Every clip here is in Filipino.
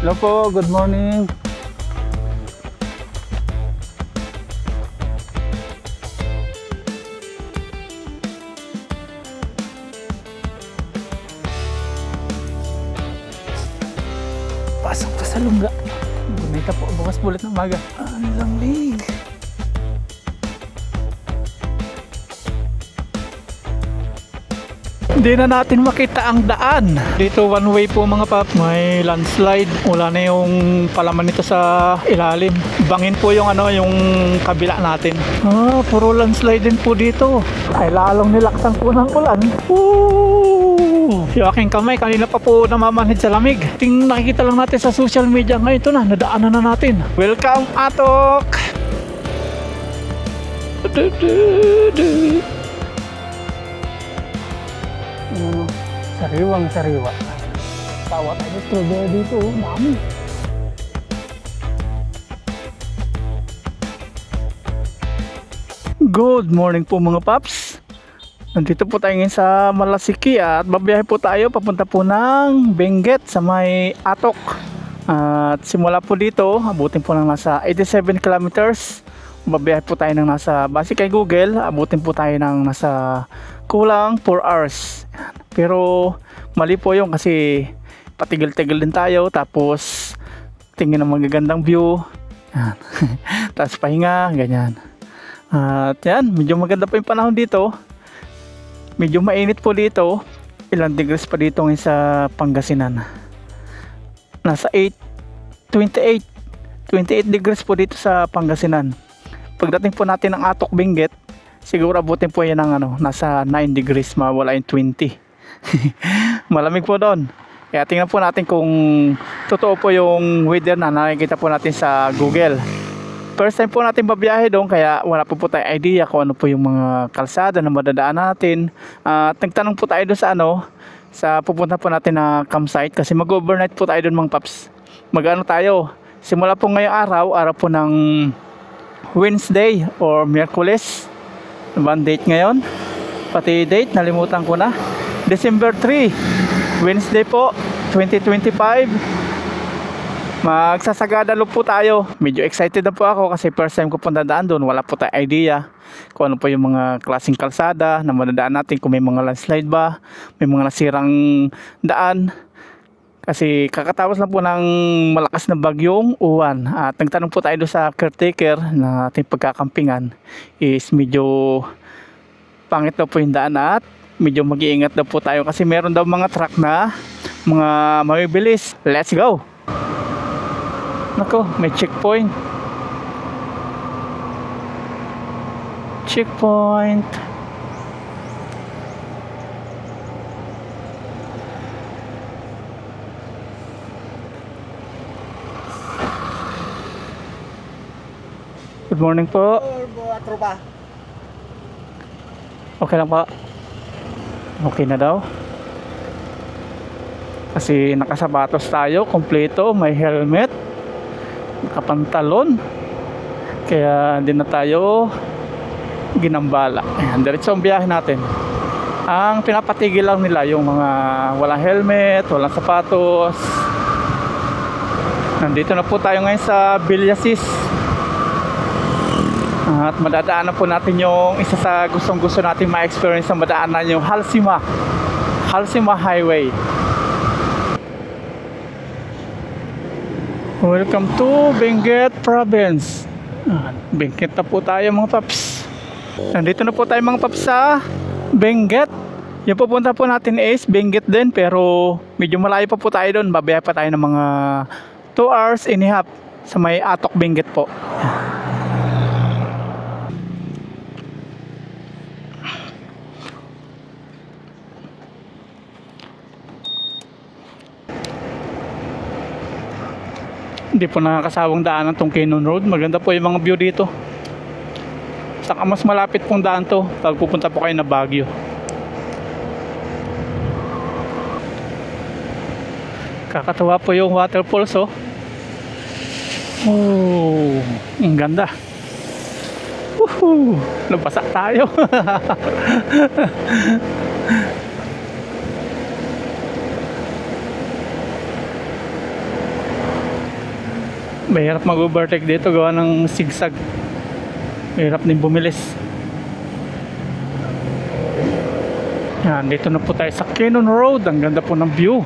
Hello po, good morning. Pasok ka sa lungga. Gumita po bukas ulit ng maga. Ang lamig. Hindi na natin makita ang daan. Dito one way po mga pap. May landslide. Wala na yung palaman nito sa ilalim. Bangin po yung yung kabila natin. Puro landslide din po dito. Ay lalong nilaksan po ng ulan. Woo! Yung aking kamay kanina pa po namamanhid sa lamig. Nakikita lang natin sa social media. Ngayon ito na, nadaanan na natin. Welcome Atok! Sariwang sariwa. Tawa tayo strawberry dito, dami. Good morning po mga paps. Nandito po tayo ngayon sa Malasiki at babiyahe po tayo papunta po ng Benguet sa may Atok. At simula po dito, abutin po ng nasa 87 kilometers. Babiyahe po tayo ng nasa, base kay Google, abutin po tayo ng nasa kulang 4 hours. Pero mali po yun kasi patigil-tigil din tayo, tapos tingin ng magagandang view. Yan. Tapos pahinga, ganyan. At yan, medyo maganda po yung panahon dito. Medyo mainit po dito. Ilang degrees pa dito ngayon sa Pangasinan. Nasa 28 degrees po dito sa Pangasinan. Pagdating po natin ng Atok Benguet, siguro abutin po yan ng nasa 9 degrees, mawala yung 20. Malamig po doon. Kaya tingnan po natin kung totoo po yung weather na nakikita po natin sa Google. First time po natin babiyahe doon, kaya wala po tayong idea kung ano po yung mga kalsada na madadaan natin. Nagtanong po tayo doon sa pupunta po natin na campsite kasi mag-overnight po tayo doon mga paps. Mag-ano tayo, simula po ngayong araw po ng Wednesday or Miyerkules. Ano ba ang date ngayon? Pati date, nalimutan ko na. December 3, Wednesday po, 2025. Magsasagada po tayo. Medyo excited na po ako kasi first time ko punta daan doon. Wala po tayong idea kung ano po yung mga klaseng kalsada na madadaan natin, kung may mga landslide ba, may mga nasirang daan. Kasi kakatapos lang po ng malakas na bagyong uwan. At nagtanong po tayo doon sa caretaker na ating pagkakampingan is medyo pangit daw po yung daan at medyo mag-iingat daw po tayo kasi meron daw mga truck na mga mabibilis. Let's go! Nako, may checkpoint. Checkpoint. Good morning po. Okay lang po. Okay na daw. Kasi nakasapatos tayo, kompleto, may helmet, nakapantalon. Kaya hindi na tayo ginambala. Ayan, diretso ang biyahe natin. Ang pinapatigil lang nila yung mga walang helmet, walang sapatos. Nandito na po tayo ngayon sa Villasis. At madadaanan po natin yung isa sa gustong-gusto natin ma-experience na madaanan, yung Halsima Highway. Welcome to Benguet Province. Benguet na po tayo mga paps. Nandito na po tayo mga paps sa Benguet. Yung pupunta po natin is Benguet din, pero medyo malayo pa po tayo doon. Babiyahe pa tayo ng mga 2 hours and a half sa may Atok Benguet po. Hindi po nakakasawang daanan tong Cannon Road. Maganda po yung mga view dito. Saka mas malapit pong daan to pag pupunta po kayo na Baguio. Kakatuwa po yung waterfalls oh. Oh, ang ganda. Woohoo! Nabasa tayo. Mahirap mag-overtake dito gawa ng sigsag. Mahirap din bumilis. Yan, dito na po tayo sa Cannon Road. Ang ganda po ng view.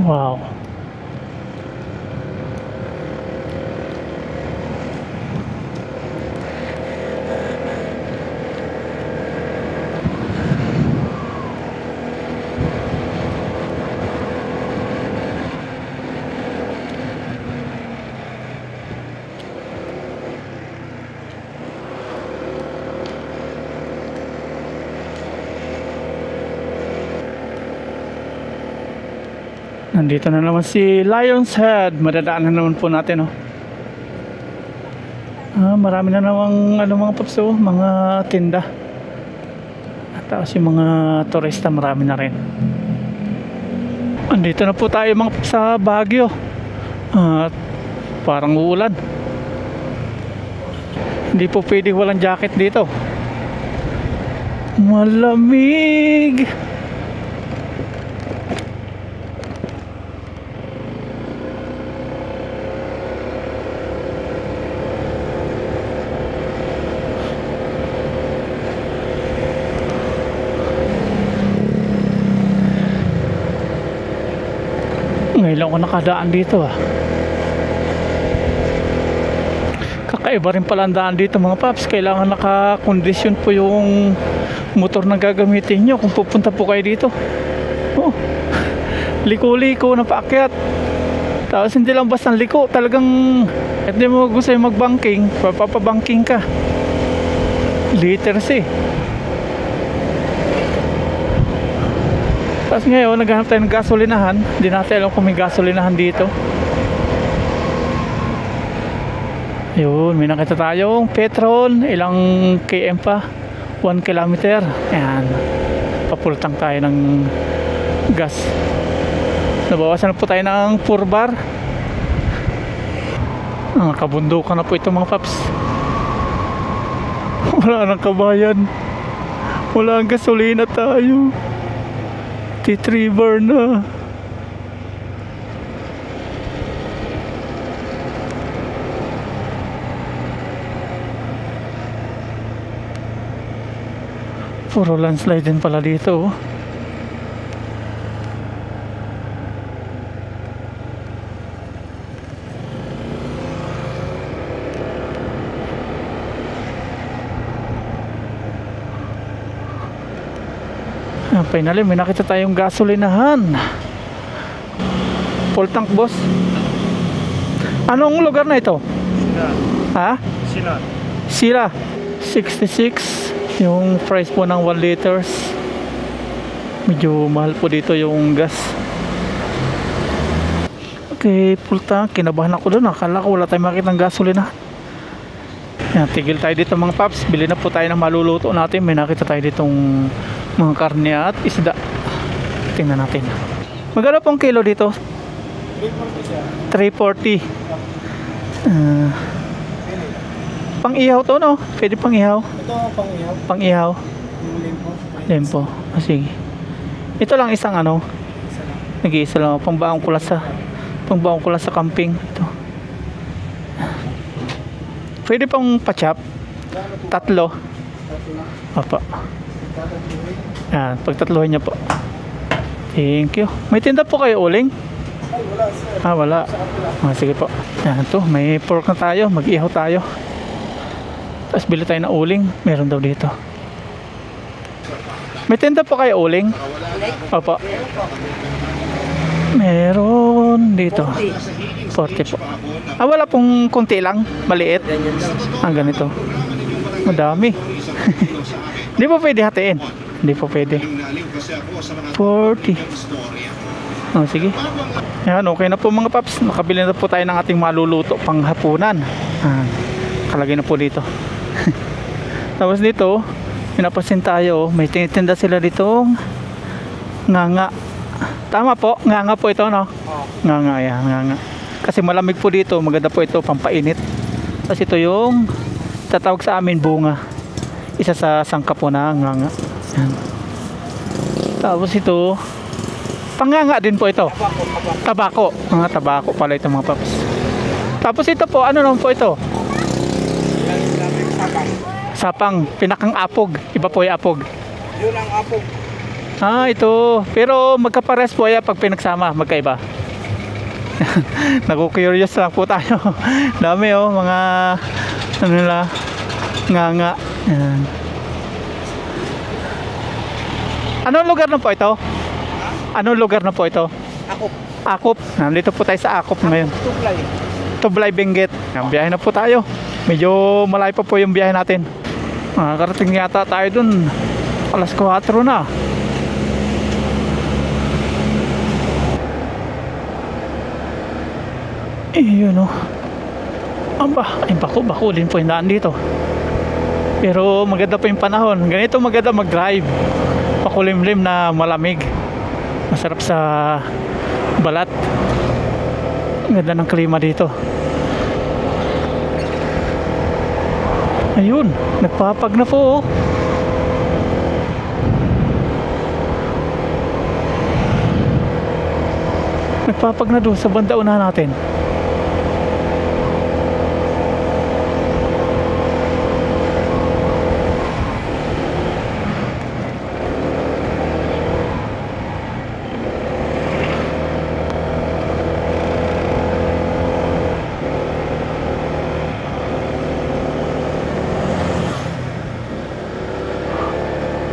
Wow. Nandito na naman si Lion's Head. Madadaan na naman po natin, oh. Marami na namang mga paps, oh, mga tinda. At tapos yung mga turista marami na rin. Andito na po tayo mga paps sa Baguio. Parang uulan. Hindi po pwede walang jacket dito. Malamig. Ngayon ako nakadaan dito, ah. Kakaiba rin pala ang daan dito mga paps. Kailangan nakakondisyon po yung motor na gagamitin nyo kung pupunta po kayo dito. Oh, liko-liko na paakyat. Tapos hindi lang basta liko, talagang at di mo gusto yung mag-banking, papabanking ka. Liters, eh. Tapos ngayon, naghanap tayo ng gasolinahan. Hindi natin alam kung may gasolinahan dito. Ayun, may nakita tayong Petron. Ilang km pa? 1 kilometer. Ayan. Papultang tayo ng gas. Nabawasan na po tayo ng 4 bar. Kabundukan na po ito mga paps. Wala nang kabayan. Wala ang gasolina tayo. T3 bar na. Puro landslide din pala dito, oh. Finally, may nakita tayong gasolinahan. Full tank, boss. Anong lugar na ito? Ha? Sila 66 yung price po ng 1 liters. Medyo mahal po dito yung gas. Okay, full tank. Kinabahan ako doon. Akala ko wala tayong makitang gasolinahan. Yan, tigil tayo dito mga paps. Bili na po tayo ng maluluto natin. May nakita tayo ditong mga karne at isda. Tingnan natin. Magkano pong kilo dito? 340. Pang ihaw to, no? Pwede pang ihaw? Ito pang ihaw. Pang ihaw. Yung limpo. Limpo. Sige. Ito lang isang ano? Isa lang. Nag-iisa lang. Pangbaong ko lang sa camping. Ito. Pwede pang pachap. 3. Apa. Yan, pagtatluhin niya po. Thank you. May tinda po kayo uling? Ay, wala sir. Wala. Sige po. Yan to, may pork na tayo. Mag-ihaw tayo. Tapos bili tayo na uling. Meron daw dito. May tinda po kayo uling? Opo. Meron dito. 40 po. Wala pong konti lang. Maliit. Ganito. Madami. Hindi po pwede hatiin. Hindi po pwede. 40. Sige. Yan, okay na po mga paps. Nakabili na po tayo ng ating maluluto pang hapunan. Kalagay na po dito. Tapos dito, pinapasin tayo. May tinitinda sila dito. Nganga. Tama po, nganga po ito, no? Nganga, yan, nganga. Kasi malamig po dito. Maganda po ito, pampainit. Tapos ito yung tatawag sa amin bunga. Isa sa sangka po na nganga. Yan. Tapos ito Panganga din po ito. Tabako, tabako. Tabako. Mga tabako pala ito mga paps. Tapos ito po, ano naman po ito? Yan namin sapang. Sapang, pinakang apog. Iba po yung apog. Yun ang apog. Ah, ito. Pero magkapares po yan pag pinagsama, magkaiba. Naku-curious lang po tayo. Dami oh, mga ano nila, nganga. Yan. Anong lugar na po ito? Anong lugar na po ito? Akop. Akop. Nandito po tayo sa Akop ngayon. Tuklay. Tublay, Benguet. Ang biyahe na po tayo. Medyo malayo pa po yung biyahe natin. Makakarating yata tayo dun. Alas 4 na. Yun o. Aba, ay bakulin po yung daan dito. Pero maganda po yung panahon. Ganito maganda mag-drive. Pakulimlim na malamig. Masarap sa balat. Ang ganda ng klima dito. Ayun, nagpapag na po oh. Nagpapag na doon sa banda unahan natin.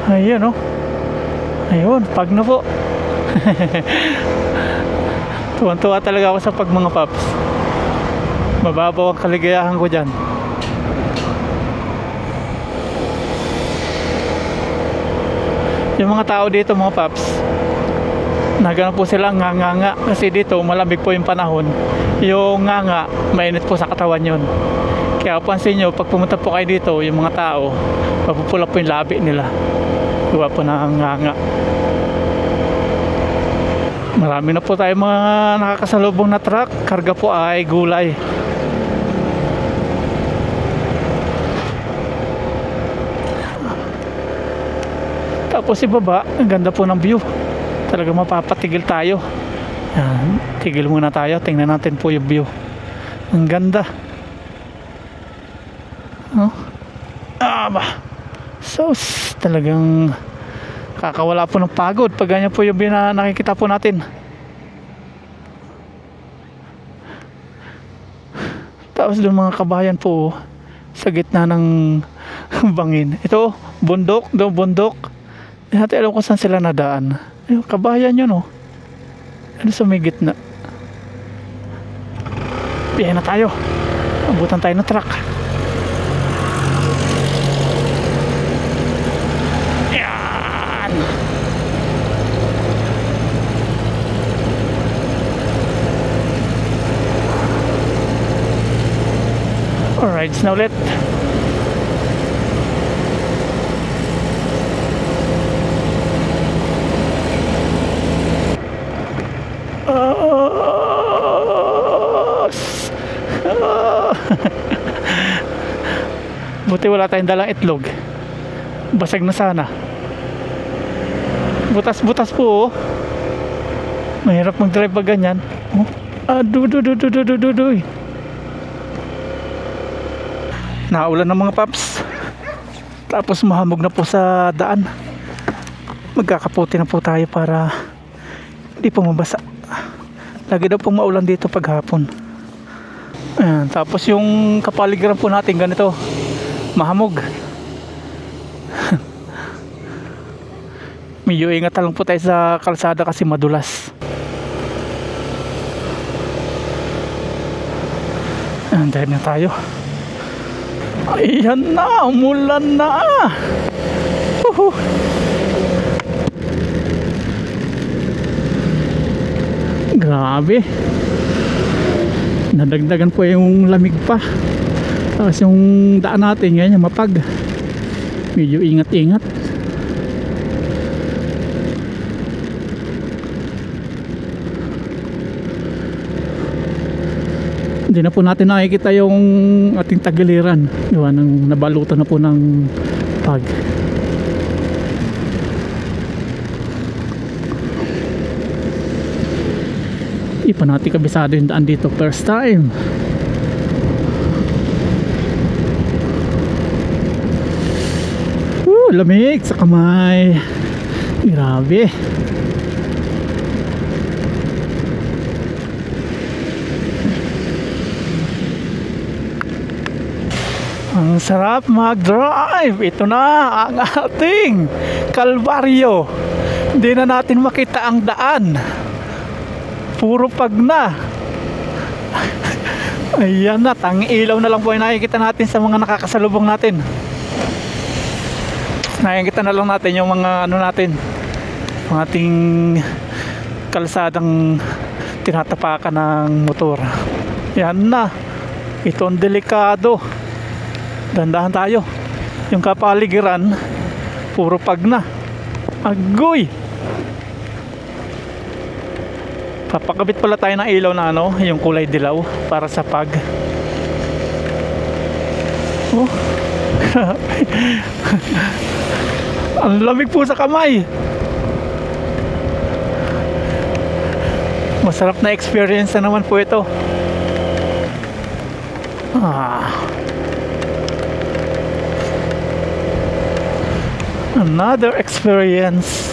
Ayun oh. Ayun, pag na po. Tuwan-tuwa talaga ako sa pag mga paps. Mababaw ang kaligayahan ko dyan. Yung mga tao dito mga paps, nagano po sila nganga kasi dito malamig po yung panahon. Yung nganga, mainit po sa katawan yun. Kaya pansin nyo, pag pumunta po kayo dito, yung mga tao, mapupula po yung labi nila. Gawa po ng nganga. Marami na po tayo mga nakakasalubong na truck. Karga po ay gulay. Tapos ibaba, ang ganda po ng view. Talaga mapapatigil tayo. Yan, tigil muna tayo. Tingnan natin po yung view. Ang ganda. Oh. Ba. So, talagang kakawala po ng pagod pag ganyan po yung nakikita po natin. Tapos doon mga kabayan po sa gitna ng bangin. Ito, bundok, doon bundok. Hindi natin alam kung saan sila nadaan. Ayun, kabayan yun oh. Ano sa may gitna. Biyahe na tayo. Abutan tayo ng truck. Yan. Alright, na ulit. Buti wala tayong dalang itlog. Basag na sana. Butas-butas po oh. Mahirap mag-drive pag ganyan. Oh. Naulan ng mga paps. Tapos mahamog na po sa daan. Magkakaputi na po tayo para hindi po mabasa. Lagi daw pong maulan dito paghapon. Ayan, tapos yung kapaligiran po natin ganito, mahamog. Medyo ingat lang po tayo sa kalsada kasi madulas. Ayan, dahil na tayo. Ayan na, umulan na. Grabe. Nadagdagan po yung lamig pa. Tapos yung daan natin ngayon mapag. Medyo ingat-ingat. Hindi na po natin nakikita yung ating tagiliran. Gawa ng nabalutan na po ng pag. Di pa natin kabisado yung daan dito first time. Lamig sa kamay. Grabe. Ang sarap mag-drive. Ito na ang ating Kalbaryo. Hindi na natin makita ang daan. Puro pag na. Ayan na, tanging ilaw na lang po ay nakikita natin sa mga nakakasalubong natin. Nakikita na lang natin yung mga ano natin, ang ating kalsadang tinatapakan ng motor. Yan na, ito ang delikado. Dandahan tayo. Yung kapaligiran puro pag na. Agoy. Papakabit pala tayo ng ilaw na ano, yung kulay dilaw para sa pag. Oh. Ang lamig po sa kamay. Masarap na experience na naman po ito. Another experience.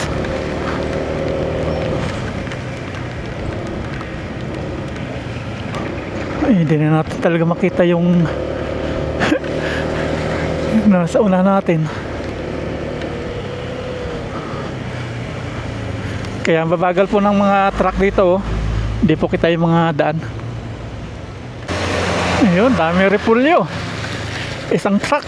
Ay, hindi na natin talaga makita yung nasa una natin. Kaya babagal po ng mga truck dito. Hindi po kita yung mga daan. Ayun, dami repulyo. Isang truck.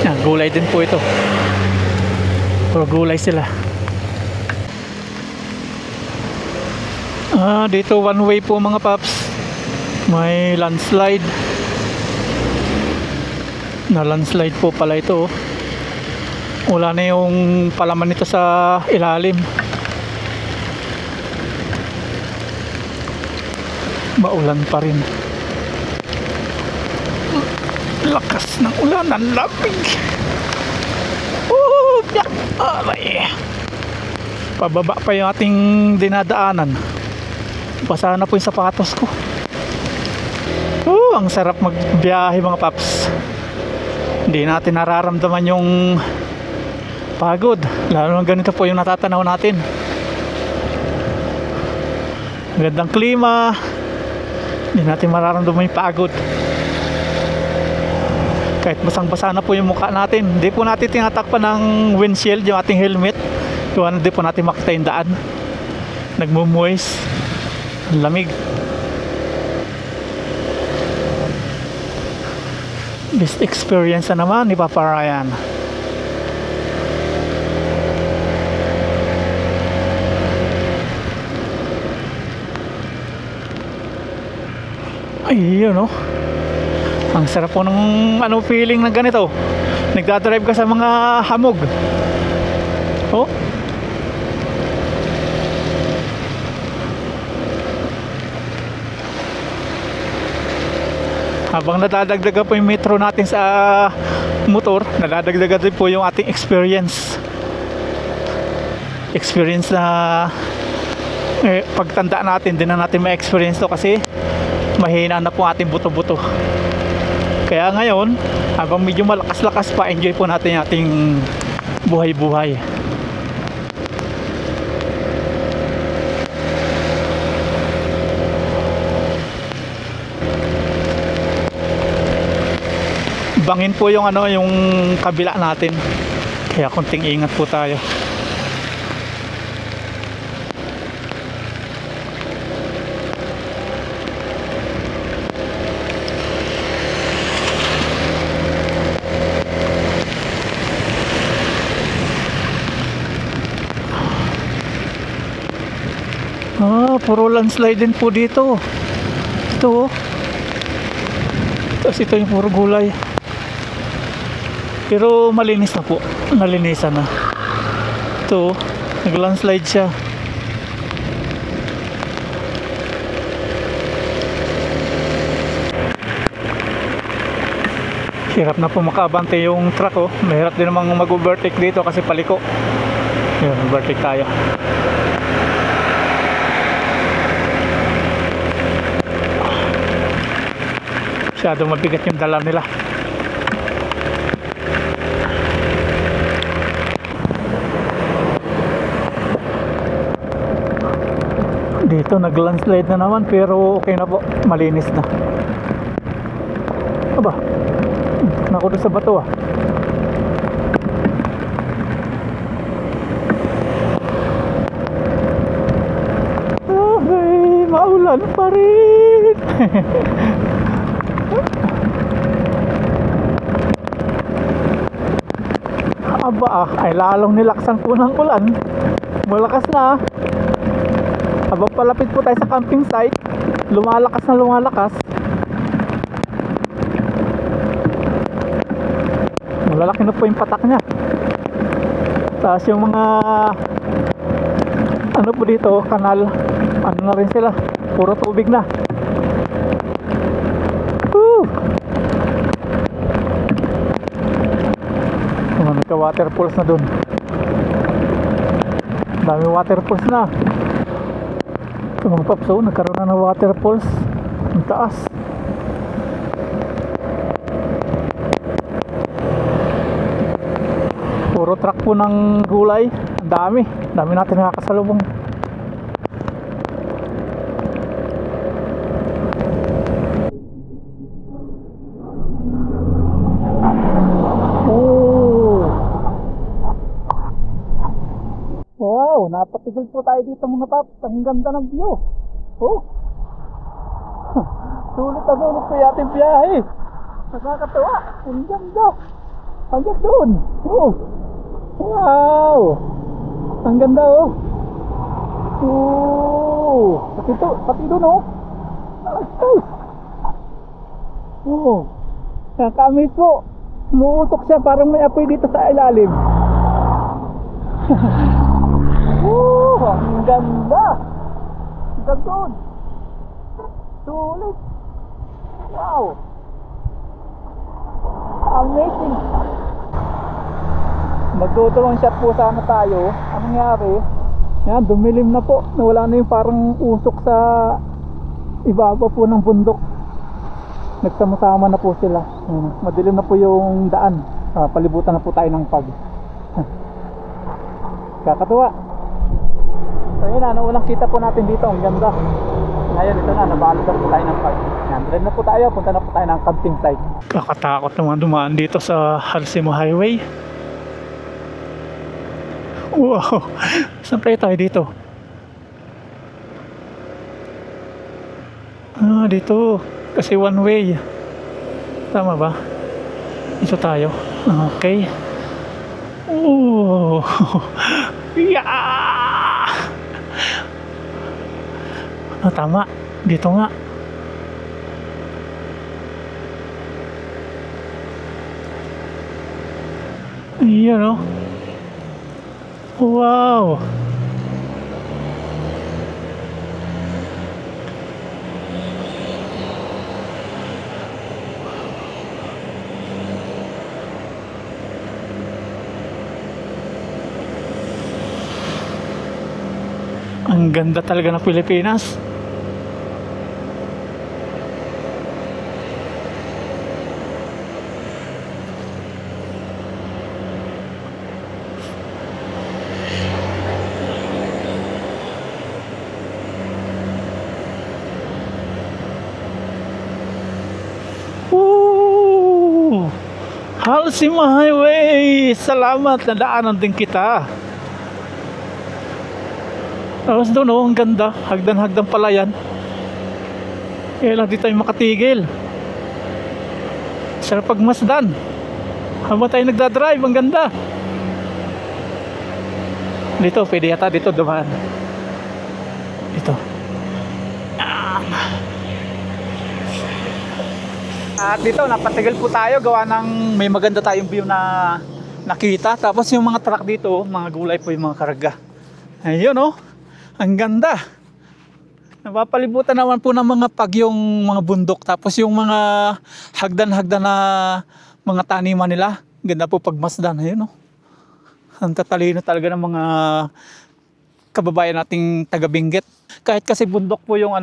Yan, gulay din po ito. Puro gulay sila. Dito one way po mga paps. May landslide. Na landslide po pala ito. Wala na yung palaman nito sa ilalim. Maulan pa rin. Lakas ng ulan, ang lamig. Aray. Pababa pa yung ating dinadaanan. Basa na po yung sapatos ko. Ang sarap magbiyahe mga paps. Hindi natin nararamdaman yung pagod. Lalo na ganito po yung natatanaw natin. Magandang klima. Hindi natin mararamdaman yung pagod. Kahit basang-basa na po yung mukha natin. Hindi po natin tinatakpan ng windshield yung ating helmet. Kaya hindi po natin makita yung daan. Nagmumoist. Ang lamig. Best experience na naman ni Papa Ryan. Ayun no. Ang sarap po ng ano feeling na ganito. Nagdadrive ka sa mga hamog. Oh. Habang nadadagdagan po yung metro natin sa motor, nadadagdagan din po yung ating experience. Experience na pagtanda natin, din na natin ma-experience to kasi mahina na po ating buto-buto. Kaya ngayon, habang medyo malakas-lakas pa, enjoy po natin yung ating buhay-buhay. Bangin po yung ano, yung kabila natin. Kaya konting ingat po tayo. Puro landslide din po dito. Ito. Tapos ito yung puro gulay. Pero malinis na po. Nalinisan na. Ito, nag-landslide siya. Hirap na po makaabante yung truck, oh. Mahirap din namang mag-overtake dito kasi paliko. Yun, overtake tayo. Masyado mabigat yung dala nila. Dito nag-landslide na naman pero okay na po, malinis na. Aba, naku doon sa bato ah. Ay, maulan pa rin. Aba ay lalong nilaksan po ng ulan. Malakas na. Habang palapit po tayo sa camping site, lumalakas na lumalakas. Malalaki na po yung patak niya. Tapos yung mga ano po dito, kanal, ano na rin sila, puro tubig na. Nagka waterfalls na dun. Dami waterfalls na. Ito mga paps, oh, nagkaroon na ng waterfalls. Ang taas. Puro truck po ng gulay. Ang dami. Dami natin nakakasalubong. Wow, napatigil po tayo dito mga paps. Ang ganda ng view. Oh. Sulit na sulit po yung ating biyahe. Nakakatawa. Ang ganda. Hanggang doon. Oh. Wow. Ang ganda oh. Oh. Pati doon oh. Oh. Nakamit po. Umuusok siya parang may apoy dito sa ilalim. Ang ganda. Ang ganda. Sulit. Wow. Amazing. Magdodrone shot po sana tayo. Anong nangyari? Yan, dumilim na po. Nawala na yung parang usok sa ibaba po ng bundok. Nagsama-sama na po sila. Madilim na po yung daan. Palibutan na po tayo ng pag. Kakatuwa. So yun na, unang kita po natin dito. Ang ganda. Ngayon ito na, nabalot na po tayo ng park. Yan, drive na po tayo. Punta na po tayo ng camping site. Kakatakot naman dumaan dito sa Halsimo Highway. Wow. Saan tayo dito? Dito. Kasi one way. Tama ba? Ito tayo. Okay. Oh. Yeah. Tama. Dito nga. Ayan oh. Wow. Ang ganda talaga ng Pilipinas. Halsimo Highway. Salamat, nadaanan din kita. Tapos doon oh, ang ganda. Hagdan-hagdan pala yan. Kaya lang di tayo makatigil. Sarap pagmasdan. Habang tayo nagdadrive, ang ganda. Dito, pwede yata dito dumaan. Dito. At dito, napatigal po tayo. Gawa ng may maganda tayong view na nakita. Tapos yung mga truck dito, mga gulay po yung mga karga. Ayun oh. Ang ganda. Napapalibutan naman po ng mga pag yung mga bundok. Tapos yung mga hagdan-hagdan na mga taniman nila. Ganda po pagmasdan. Ayun, oh. Ang tatalino talaga ng mga kababayan nating taga Benguet. Kahit kasi bundok po yung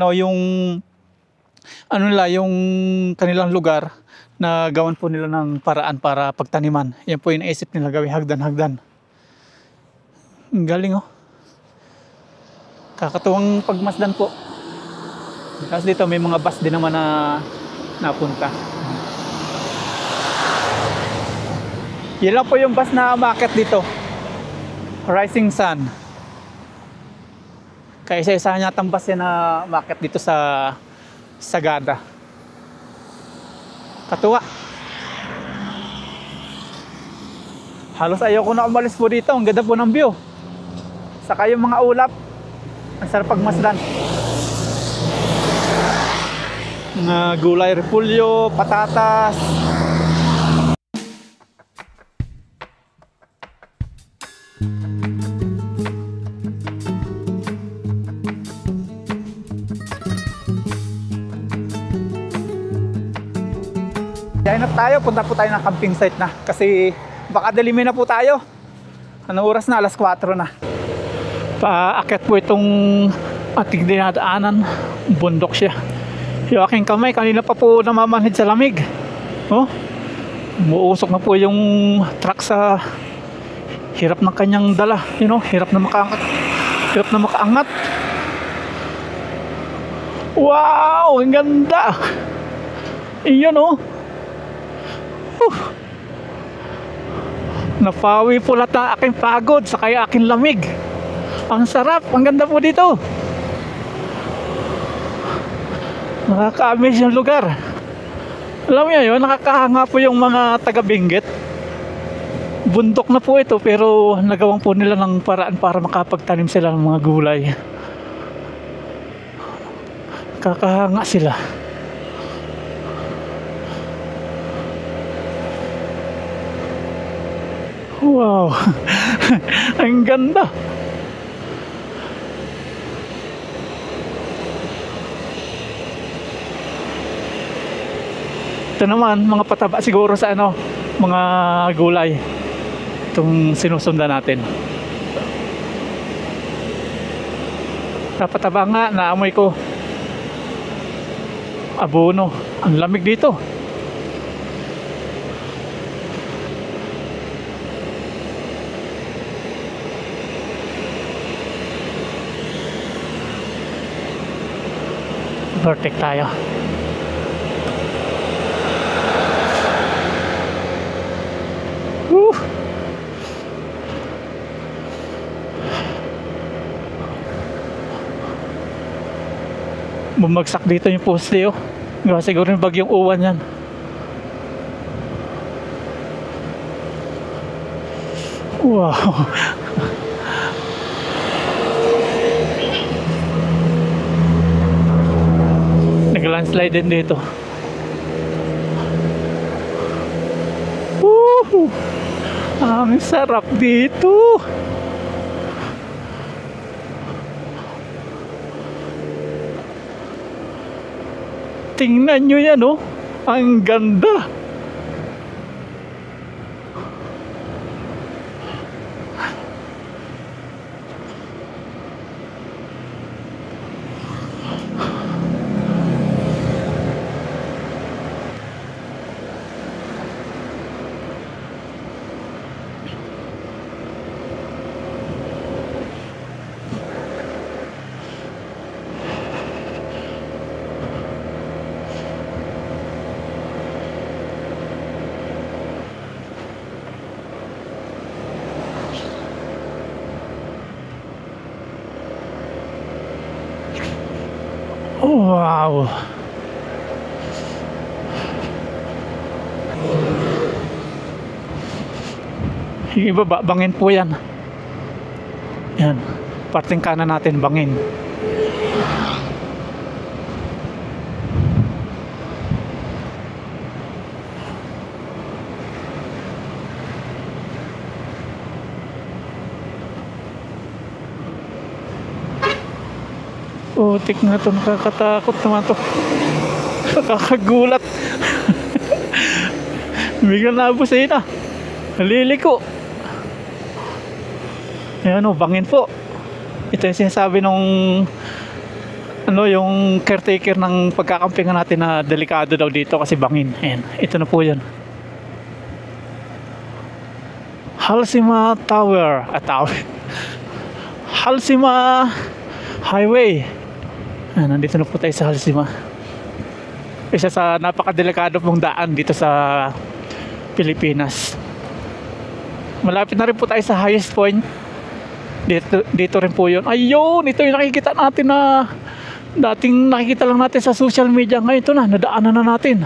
yung kanilang lugar, na gawan po nila ng paraan para pagtaniman. Yan po yung naisip nila gawin, hagdan-hagdan. Ang galing, oh. Kakatuwang pagmasdan po. Tapos dito may mga bus din naman na napunta. Yan lang po yung bus na umakyat dito. Rising Sun. Kaya isa-isa niya tambas yan na umakyat dito sa Sagada. Katuwa. Halos ayoko na umalis po dito. Ang ganda po ng view. Saka yung mga ulap. Ang sarap pagmasdan. Mga gulay, repulyo, patatas. Kaya na tayo, punta po tayo ng camping site na. Kasi baka dilimin na po tayo. Anong oras na? Alas 4 na. Paakyat po itong ating dinadaanan. Bundok siya. Yung aking kamay kanina pa po namamanhid sa lamig. Oh, umuusok na po yung truck sa hirap ng kanyang dala. You know, hirap na makaangat. Hirap na makaangat. Wow, ang ganda. Iyon, oh. Napawi po lahat ng aking pagod sa kaya aking lamig. Ang sarap, ang ganda po dito. Nakaka-amaze yung lugar. Alam niyo yun, nakakahanga po yung mga taga Benguet. Bundok na po ito pero nagawang po nila ng paraan para makapagtanim sila ng mga gulay. Kakahanga sila. Wow. Ang ganda. Ito naman mga pataba siguro sa mga gulay. Itong sinusundan natin. Napataba nga, naamoy ko. Abono. Ang lamig dito. Vortex tayo. Woo! Bumagsak dito yung poste, oh. Siguro yung bagyong uwan yan. Wow. Nag-landslide din dito. Woo! Ang sarap dito. Tingnan nyo yan, oh. Ang ganda. Wow. Yung iba bangin po yan. Yan. Parting kanan natin bangin. Putik na to, nakakatakot naman to. Nakakagulat. Biglang nabusin na. Naliliko. Ayan o, bangin po. Ito yung sinasabi nung yung caretaker ng pagkakampingan natin na delikado daw dito kasi bangin. Ayan, ito na po yun. Halsima Tower. Halsima Highway. Ayan, nandito na po tayo sa Halsima. Isa sa napakadelikado pong daan dito sa Pilipinas. Malapit na rin po tayo sa highest point. Dito rin po yun. Ayun, ito yung nakikita natin na dating nakikita lang natin sa social media. Ngayon ito na, nadaanan na natin.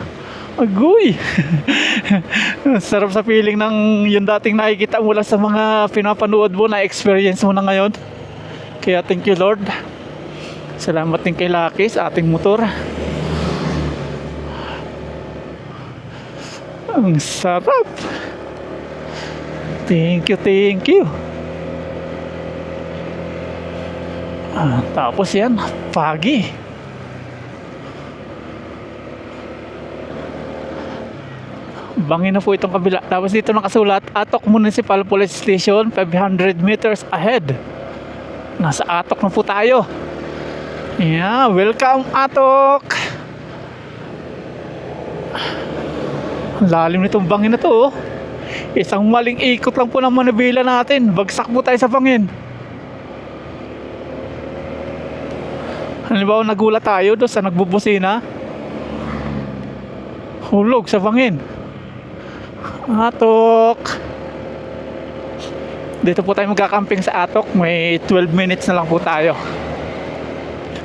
Agoy. Sarap sa feeling ng yung dating nakikita mo lang sa mga pinapanood mo, na experience mo na ngayon. Kaya thank you Lord. Salamat din kay Lucky sa ating motor. Ang sarap. Thank you. Tapos yan, pagi. Bangin na po itong kabila. Tapos dito nakasulat, Atok Municipal Police Station, 500 meters ahead. Nasa Atok na po tayo. Yeah, welcome Atok. Ang lalim nitong bangin na to. Isang maling ikot lang po ng manibela natin. Bagsak po tayo sa bangin. Halimbawa nagulat tayo doon sa nagbubusina, hulog sa bangin. Atok. Dito po tayo magkakamping sa Atok. May 12 minutes na lang po tayo.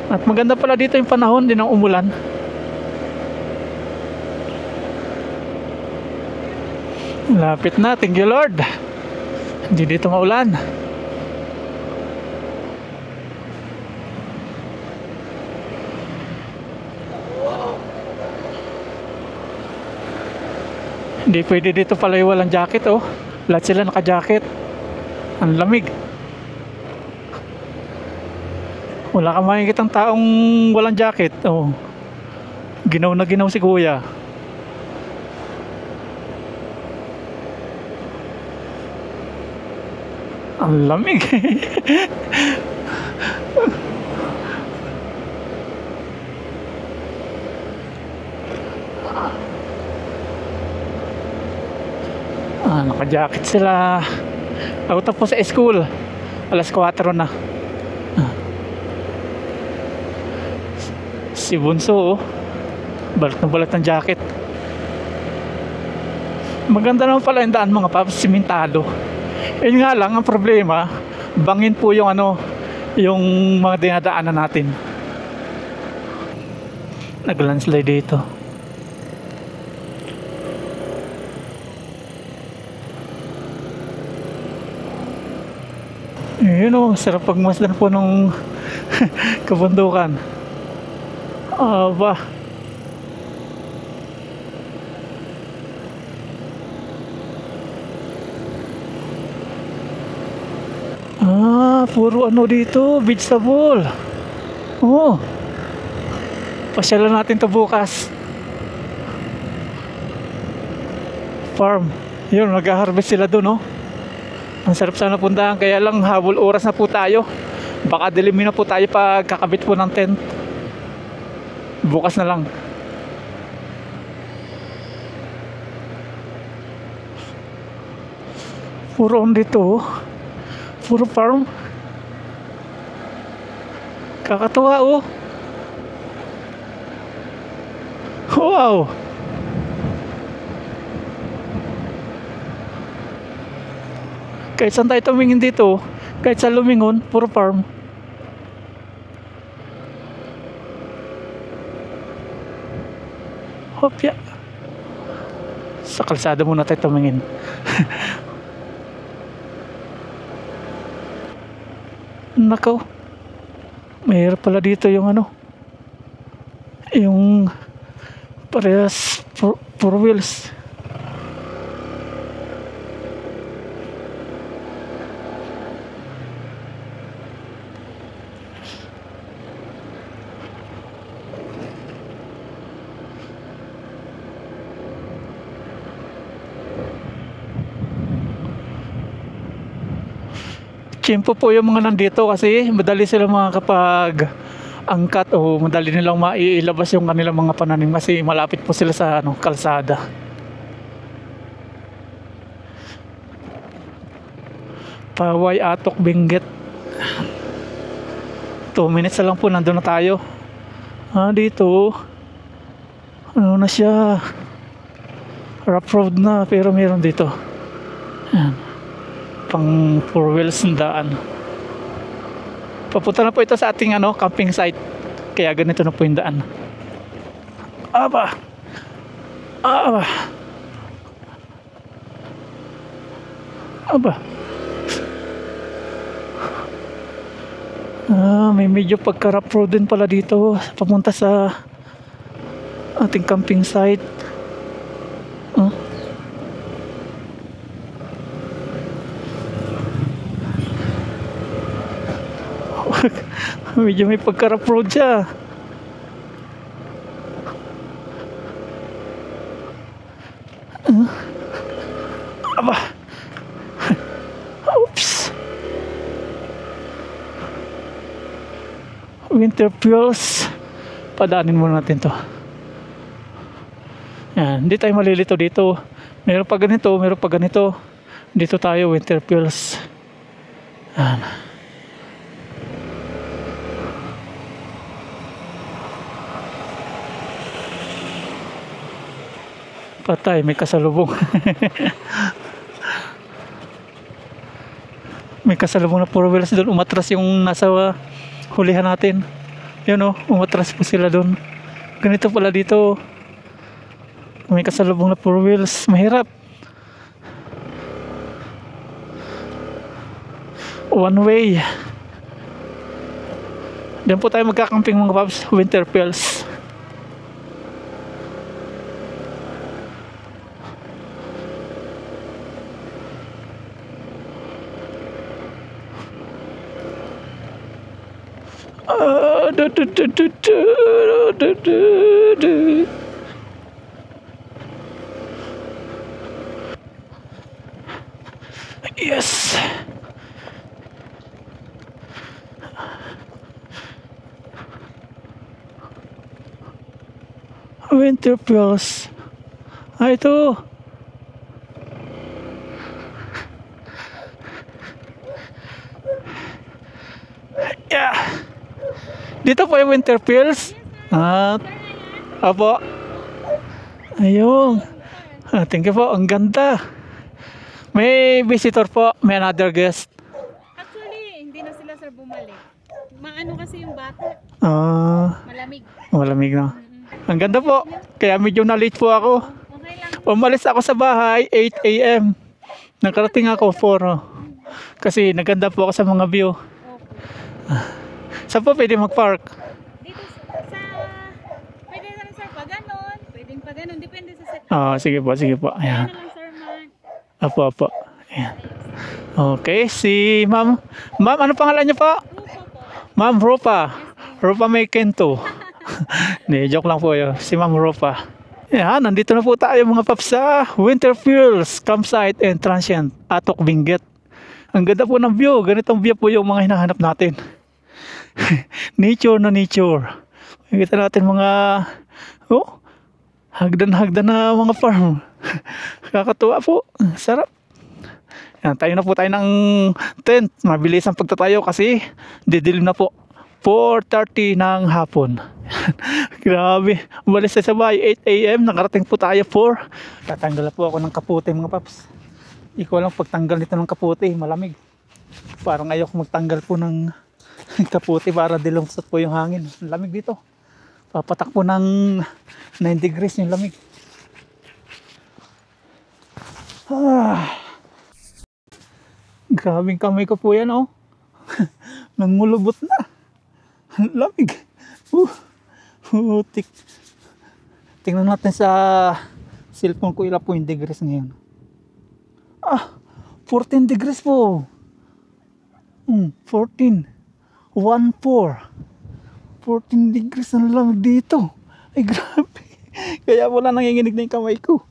At maganda pala dito yung panahon, din ang umulan. Lapit na, thank you Lord. Hindi dito maulan. Hindi pwede dito pala yung walang jacket oh. Lahat sila naka-jacket. Ang lamig. Wala ka makikitang taong walang jacket oh. Ginaw na ginaw si kuya. Ang lamig. Naka-jacket sila. Out na po sa school. Alas 4 na. Si Bunso oh. Balat na balat ng jacket. Maganda naman pala yung daan mga paps, simentado. Yun nga lang, ang problema, bangin po yung yung mga dinadaanan natin. Nag-landslide dito. Yun o, sarap pagmasdan po ng kabundukan. Aba. Puro dito, vegetable. Oh. Pasyalan natin to bukas. Farm. Yun, nag-harvest sila doon, oh. Ang sarap sana puntahan, kaya lang habol oras na po tayo. Baka dilim na po tayo pag kakabit po ng tent. Bukas na lang. Puro dito, oh. Puro farm. Kakatuwa oh. Wow. Kahit saan tayo tumingin dito, kahit sa lumingon, puro farm. Hopya. Sa kalsada muna tayo tumingin. Nakaw. Mayroon pala dito yung yung parehas four wheels. Tiyempo po yung mga nandito kasi madali sila mga kapag angkat o madali nilang maiilabas yung kanilang mga pananim kasi malapit po sila sa kalsada. Paway, Atok, Benguet. 2 minutes na lang po, nandun na tayo. Dito ano na siya, rough road na, pero meron dito yan, pang 4 wheels na daan. Papunta na po ito sa ating camping site, kaya ganito na po yung daan. Aba aba aba may medyo pagka-rough road din pala dito papunta sa ating camping site. Medyo may pagka-rough road siya. Aba. Oops. Winter fuels. Padaanin muna natin to. Yan, hindi tayo malilito dito. Meron pa ganito, meron pa ganito. Dito tayo, winter fuels. Yan. Patay, may kasalubong. May kasalubong na 4 wheels doon. Umatras yung nasa hulihan natin. Yun umatras po sila doon. Ganito pala dito. May kasalubong na 4 wheels. Mahirap. One way. Diyan po tayo magkakamping mga paps. Winter fuels. Yes. Winter fuels. Ito. Yeah. Dito po yung winter fuels. Apo. Ayun. Thank you po. Ang ganda. May visitor po. May another guest. Actually, hindi na sila sir bumalik. Maano kasi yung bata. Malamig. Malamig na. Ang ganda po. Kaya medyo na-late po ako. Okay lang. Umalis ako sa bahay 8 a.m. Nakarating ako 4. Kasi naganda po ako sa mga view. Saan po pwede mag-park? Dito sa pwede na lang sir pa ganon. Pwedeng pa ganon. Depende sa set. Sige po, sige po. Ayan. Ano lang sir man. Apo. Ayan. Okay, si ma'am. Ma'am, ano pangalan niyo po? Rupo po. Ma'am Rupa. Rupa may kento. Hindi, joke lang po yun. Si Ma'am Rupa. Ayan, nandito na po tayo mga paps sa Winter Fuels Campsite and Transient Atok, Benguet. Ang ganda po ng view. Ganitong view po yung mga hinahanap natin. Nature na nature. Makikita natin mga hagdan-hagdan na mga farm. Kakatuwa po. Sarap. Yan, tayo na po tayo ng tent. Mabilis ang pagtatayo kasi didilim na po. 4:30 ng hapon. Grabe. Umalis sa bahay 8 a.m. Nakarating po tayo 4. Tatanggal po ako ng kaputi mga paps. Ikaw lang pagtanggal nito ng kaputi. Malamig. Parang ayoko magtanggal po ng kaputi para dilunsot po yung hangin. Lamig dito. Papatak po ng 9 degrees yung lamig. Grabing kamay ko po yan nangulubot na. Lamig. Tik. Tingnan natin sa cellphone ko ilan po yung degrees ngayon. 14 degrees po. 14. 14 degrees ang lamig dito. Ay grabe. Kaya wala nanginginig na yung kamay ko.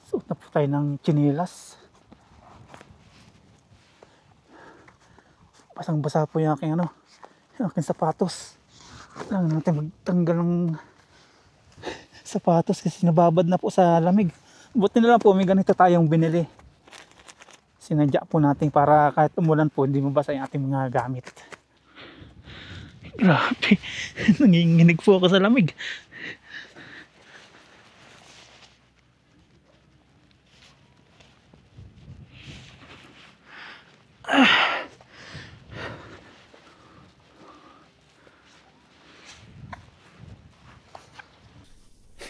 Suot na po tayo ng chinilas. Basang-basa po yung aking ano, yung aking sapatos. Kailangan natin magtanggal ng sapatos kasi nababad na po sa lamig. Buti na lang po may ganito tayong binili. Sinadya po natin para kahit umulan po hindi mabasa yung ating mga gamit. Grabe, nanginginig po ako sa lamig.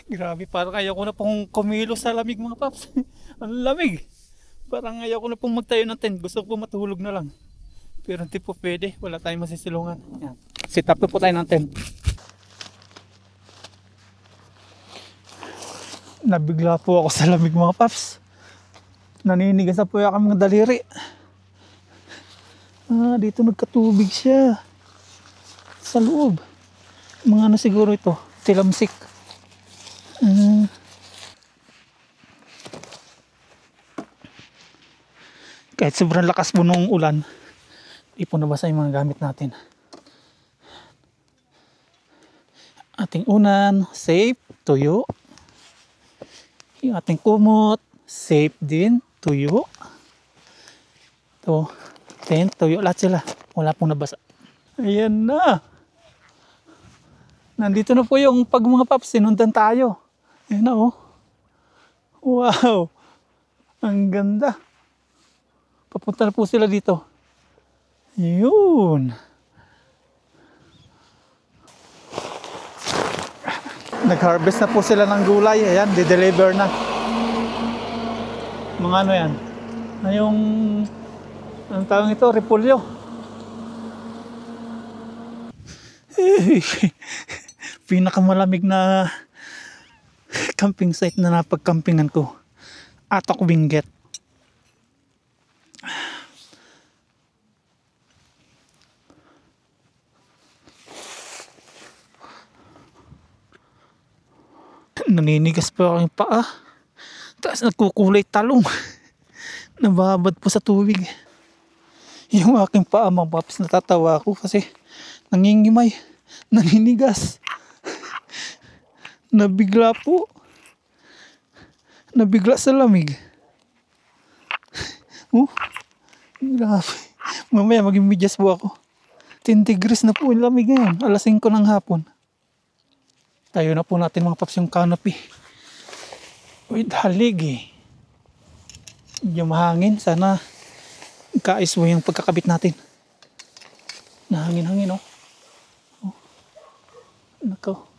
Grabe, parang ayaw ko na pong kumilos sa lamig mga paps. Ang lamig. Parang ayaw ko na pong magtayo ng tent. Gusto ko po matulog na lang. Pero hindi po pwede. Wala tayong masisilungan. Yan. Sit up po tayo ng tent. Nabigla po ako sa lamig mga paps. Naninigas na po yung aking mga daliri. Dito nagkatubig siya. Sa loob. Mga ano siguro ito. Tilamsik. Kahit sobrang lakas po nung ulan, di po nabasa yung mga gamit natin. Ating unan, safe, tuyo. Yung ating kumot, safe din, tuyo. Ito, tent, tuyo, lahat sila. Wala pong nabasa. Ayan na. Nandito na po yung pag mga paps, sinundan tayo. Ayan na oh. Wow. Ang ganda. Papunta na po sila dito. Yun. Nag-harvest na po sila ng gulay. Ayan, di-deliver na. Mga ano yan? Yung, anong tawag ito? Repolyo. Pinakamalamig na camping site na napagkampingan ko. Atok Benguet. Naninigas pa ako yung paa. Tapos nagkukulay talong. Nababad po sa tubig. Yung aking paa mga paps, natatawa ako kasi nangingimay. Naninigas. Nabigla po. Nabigla sa lamig. Grabe. Mamaya mag-imedyas po ako. 10 degrees na po yung lamig ngayon. Alas 5 ng hapon. Tayo na po natin mga paps yung canopy. With halig eh. Yung mahangin. Sana kaayos mo yung pagkakabit natin. Nahangin-hangin oh. Nako.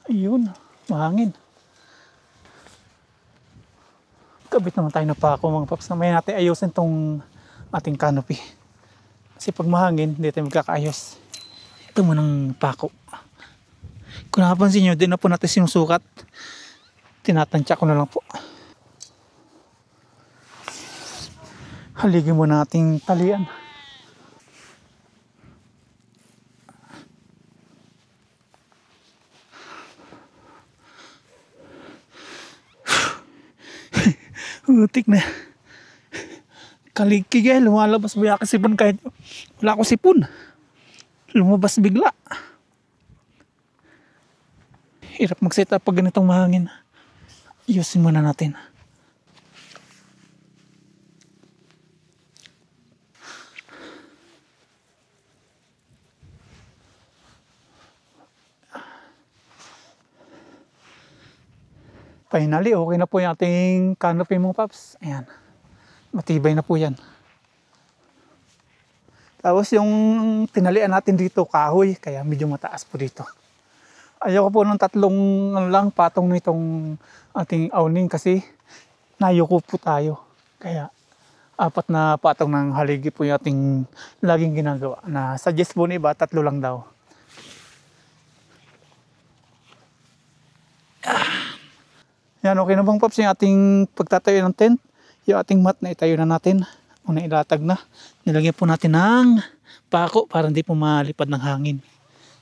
Ayun, mahangin. Kabit naman tayo na pako mga paps. Namaya natin ayusin tong ating canopy. Kasi pag mahangin, hindi tayo magkakaayos. Ito mo ng pako. Kung nakapansin nyo, di na po natin sinusukat. Tinatansya ko na lang po. Haligin mo nating talian. Utik na. Kaligkig eh. Lumalabas ba yung sipon kahit wala akong sipon. Lumabas bigla. Hirap mag-set up pag ganitong mahangin. Ayusin muna natin. Finally, okay na po yung ating canopy mga paps. Ayan. Matibay na po yan. Tapos yung tinalian natin dito, kahoy. Kaya medyo mataas po dito. Ayoko po ng tatlong patong nitong ating awning kasi nayuko po tayo. Kaya 4 na patong ng haligi po yung ating laging ginagawa. Na suggest po ni iba, 3 lang daw. Yan, okay na bang paps yung ating pagtatayo ng tent? Yung ating mat na itayo na natin. muna ilatag na. Nilagyan po natin ng pako para hindi po malipad ng hangin.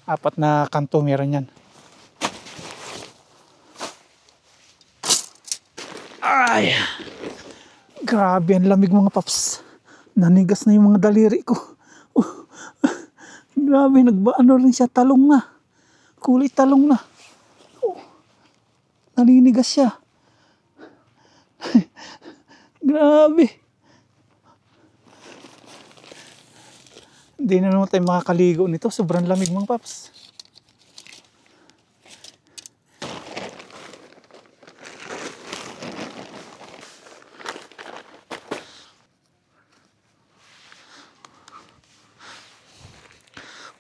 4 na kanto meron yan. Ay! Grabe ang lamig mga paps. Nanigas na yung mga daliri ko. Grabe, nagbaano rin siya, talong na. Kulay talong na. Naninigas siya. Grabe. Hindi na naman tayo makakaligo nito. Sobrang lamig mga paps.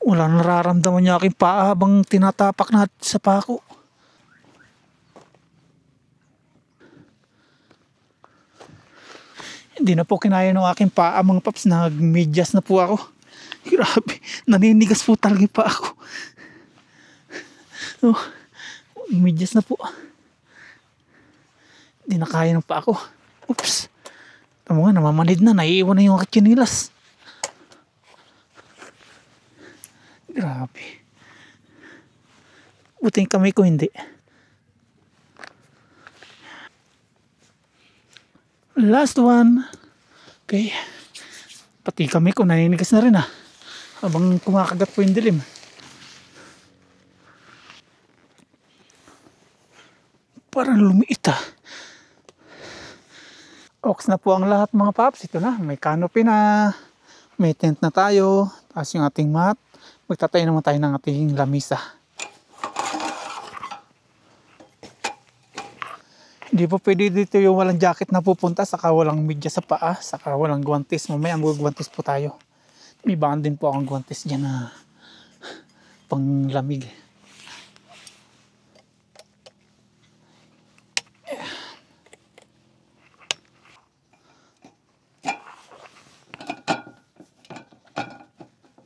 Wala nararamdaman niya aking paa habang tinatapak natin sa pako. Hindi na po kinaya ng aking paa mga paps. Nagmedyas na po ako. Grabe, naninigas po talaga yung paa ko. Oh, medyas na po. Hindi na kaya ng paa ko. Oops. Tama nga, namamanid na. Naiiwan na yung aking chinilas. Grabe. Buti yung kamay ko hindi. Last one. Okay. Pati kamay ko naninigas na rin habang kumakagat po yung dilim. Parang lumiit Ox na po ang lahat mga paps. Ito na. May canopy na. May tent na tayo. Tapos yung ating mat. Magtatayo naman tayo ng ating lamisa. Hindi po pwede dito yung walang jacket na pupunta, saka walang media sa paa, saka walang guwantes. Mamaya mag-guwantes po tayo. May baan din po akong guwantes dyan na panglamig.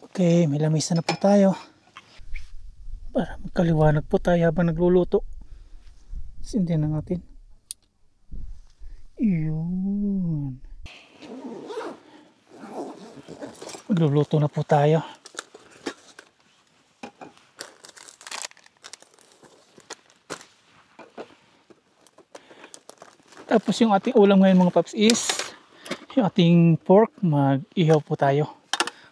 Okay, may lamisa na po tayo. Para magkaliwanag po tayo habang nagluluto. Sindihan na natin. Yun. Magluluto na po tayo. Tapos yung ating ulam ngayon mga paps is yung ating pork. Mag-ihaw po tayo.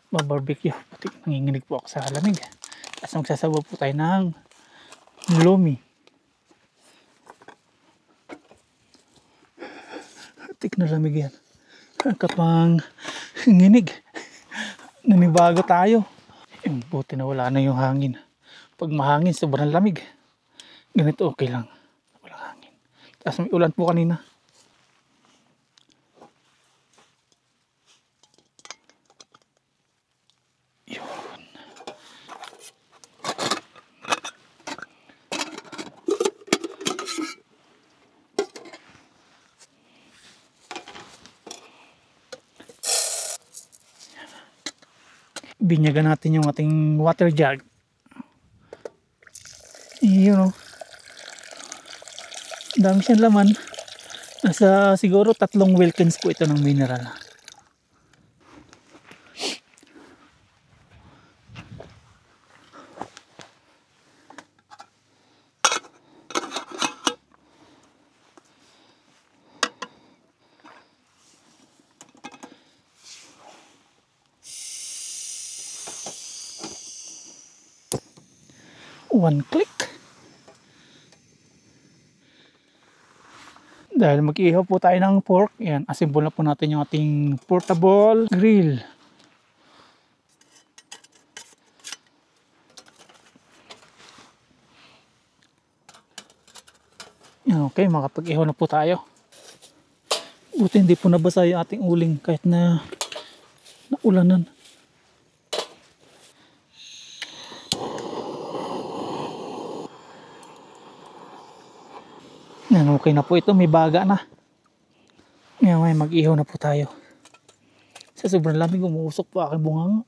Barbecue. Pati nanginginig po ako sa lamig. Tapos magsasabaw po tayo ng lomi. Tik na lamig yan. Kapang nginig. Nanibago tayo. Buti na wala na yung hangin. Pag mahangin, sobrang lamig. Ganito okay lang. Walang hangin. Tapos may ulan po kanina. Binyagan natin yung ating water jug. Yun dami siyang laman. Nasa siguro 3 Wilkins po ito ng mineral. One click. Dahil mag-ihaw po tayo ng pork, yan, assemble na po natin yung ating portable grill. Yan, okay, makapag-ihaw na po tayo. Buti hindi po nabasa yung ating uling kahit na naulanan. Yan, okay na po ito. May baga na. Ngayon, mag-ihaw na po tayo. Sa sobrang lamig, umuusok po aking bungang.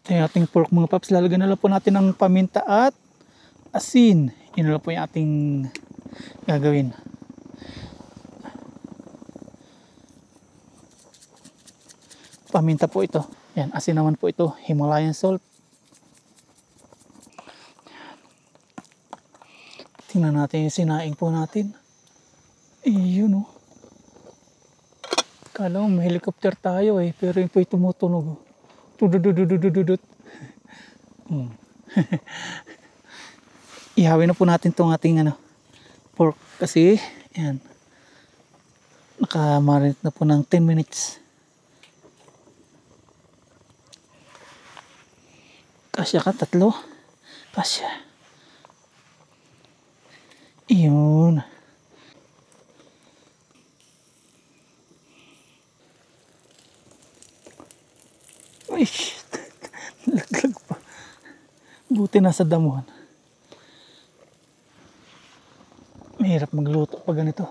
Ito yung ating pork mga paps. Lalagyan na lang po natin ng paminta at asin. Yun na lang po yung ating gagawin. paminta po ito. Yan, asin naman po ito, Himalayan salt. Tingnan natin yung sinaing po natin. Yun oh. Kala mo may helicopter tayo eh, pero yun po yung tumutunog. Oh. Tududududududut. Ihawin na po natin itong ating pork kasi yan, nakamarinate na po ng 10 minutes. Kasya ka, 3? Kasya. Iyon. Ay, laglag pa. Buti nasa damuhan. Mahirap magluto pag ganito.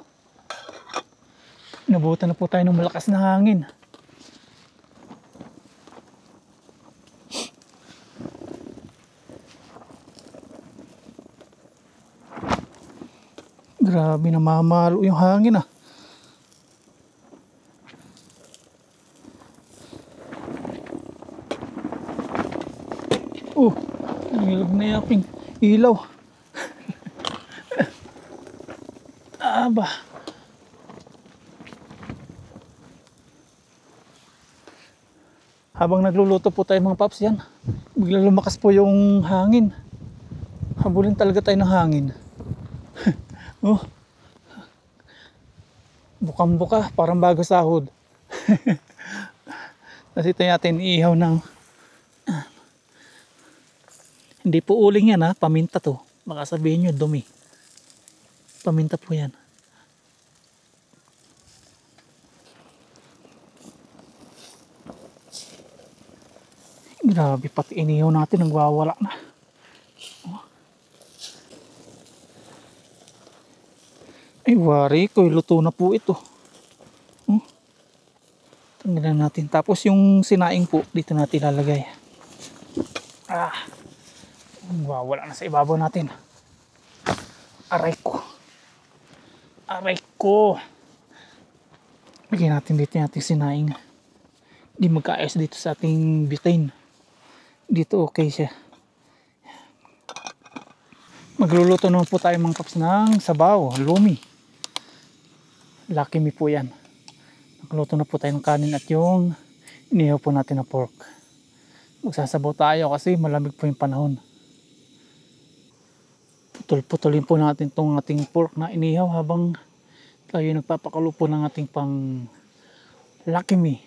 Nabutan na po tayo ng malakas na hangin. Grabe, namamalo yung hangin ah. Oh, nilog na yung aking ilaw. Aba. Habang nagluluto po tayo mga paps yan, bigla lumakas po yung hangin. Habulin talaga tayo ng hangin. Oh. Bukang-buka, parang bago sahod. Kasi tayo natin iihaw ng hindi po uling yan ha, paminta to. Baka sabihin nyo dumi. Paminta po yan. Grabe, pati inihaw natin nagwawala na. Ay wari ko, luto na po ito. Tanggalan natin. Tapos yung sinaing po, dito natin lalagay. Wala na sa ibabaw natin. Aray ko. Aray ko. Lagyan natin dito yung ating sinaing. Hindi magkaayos dito sa ating butane. Dito okay siya. Magluluto naman po tayo mga paps ng sabaw, lumi. Lucky me po yan. Nagluto na po tayo ng kanin at yung inihaw po natin na pork. Magsasabaw tayo kasi malamig po yung panahon. Putol-putulin po natin itong ating pork na inihaw habang tayo nagpapakulo po ng ating pang Lucky Me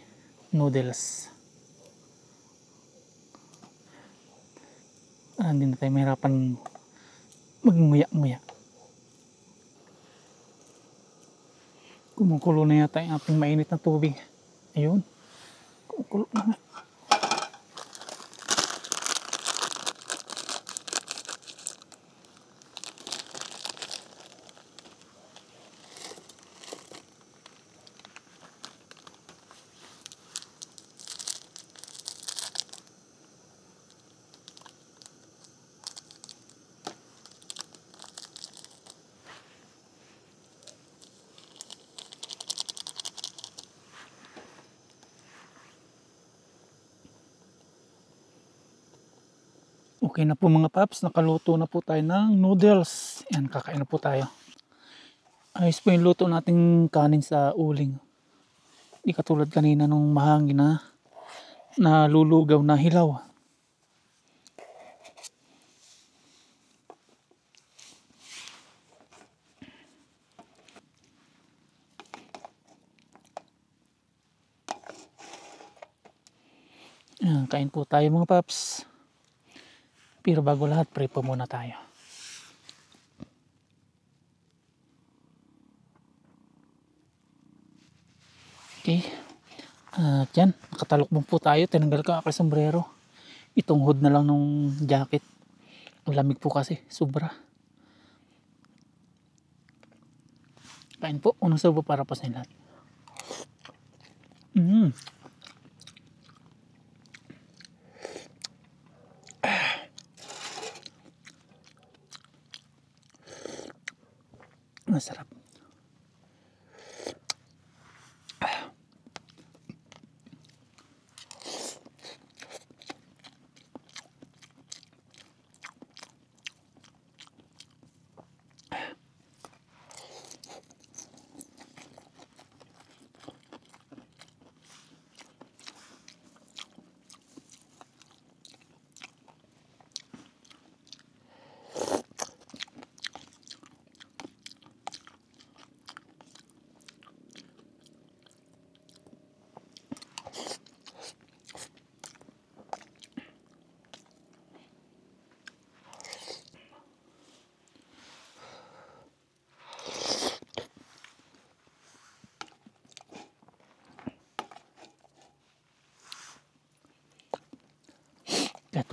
noodles. Hindi na tayo mahirapan magmuya-muya. Kumukulo na yata yung ating mainit na tubig. Ayun. Kumukulo na nga. Okay na po mga paps, nakaluto na po tayo ng noodles. Yan, kakain na po tayo. Ayos po yung luto nating kanin sa uling. Hindi katulad kanina nung mahangin na nalulugaw na hilaw. Yan, kain po tayo mga paps. Pero bago lahat, pray po muna tayo. Okay. At yan, nakatalokbong po tayo. Tinanggal ko ako sombrero. Itong hood na lang nung jacket. Ang lamig po kasi, sobra. Kain po, unang sabo para pa sa lahat. Masarap.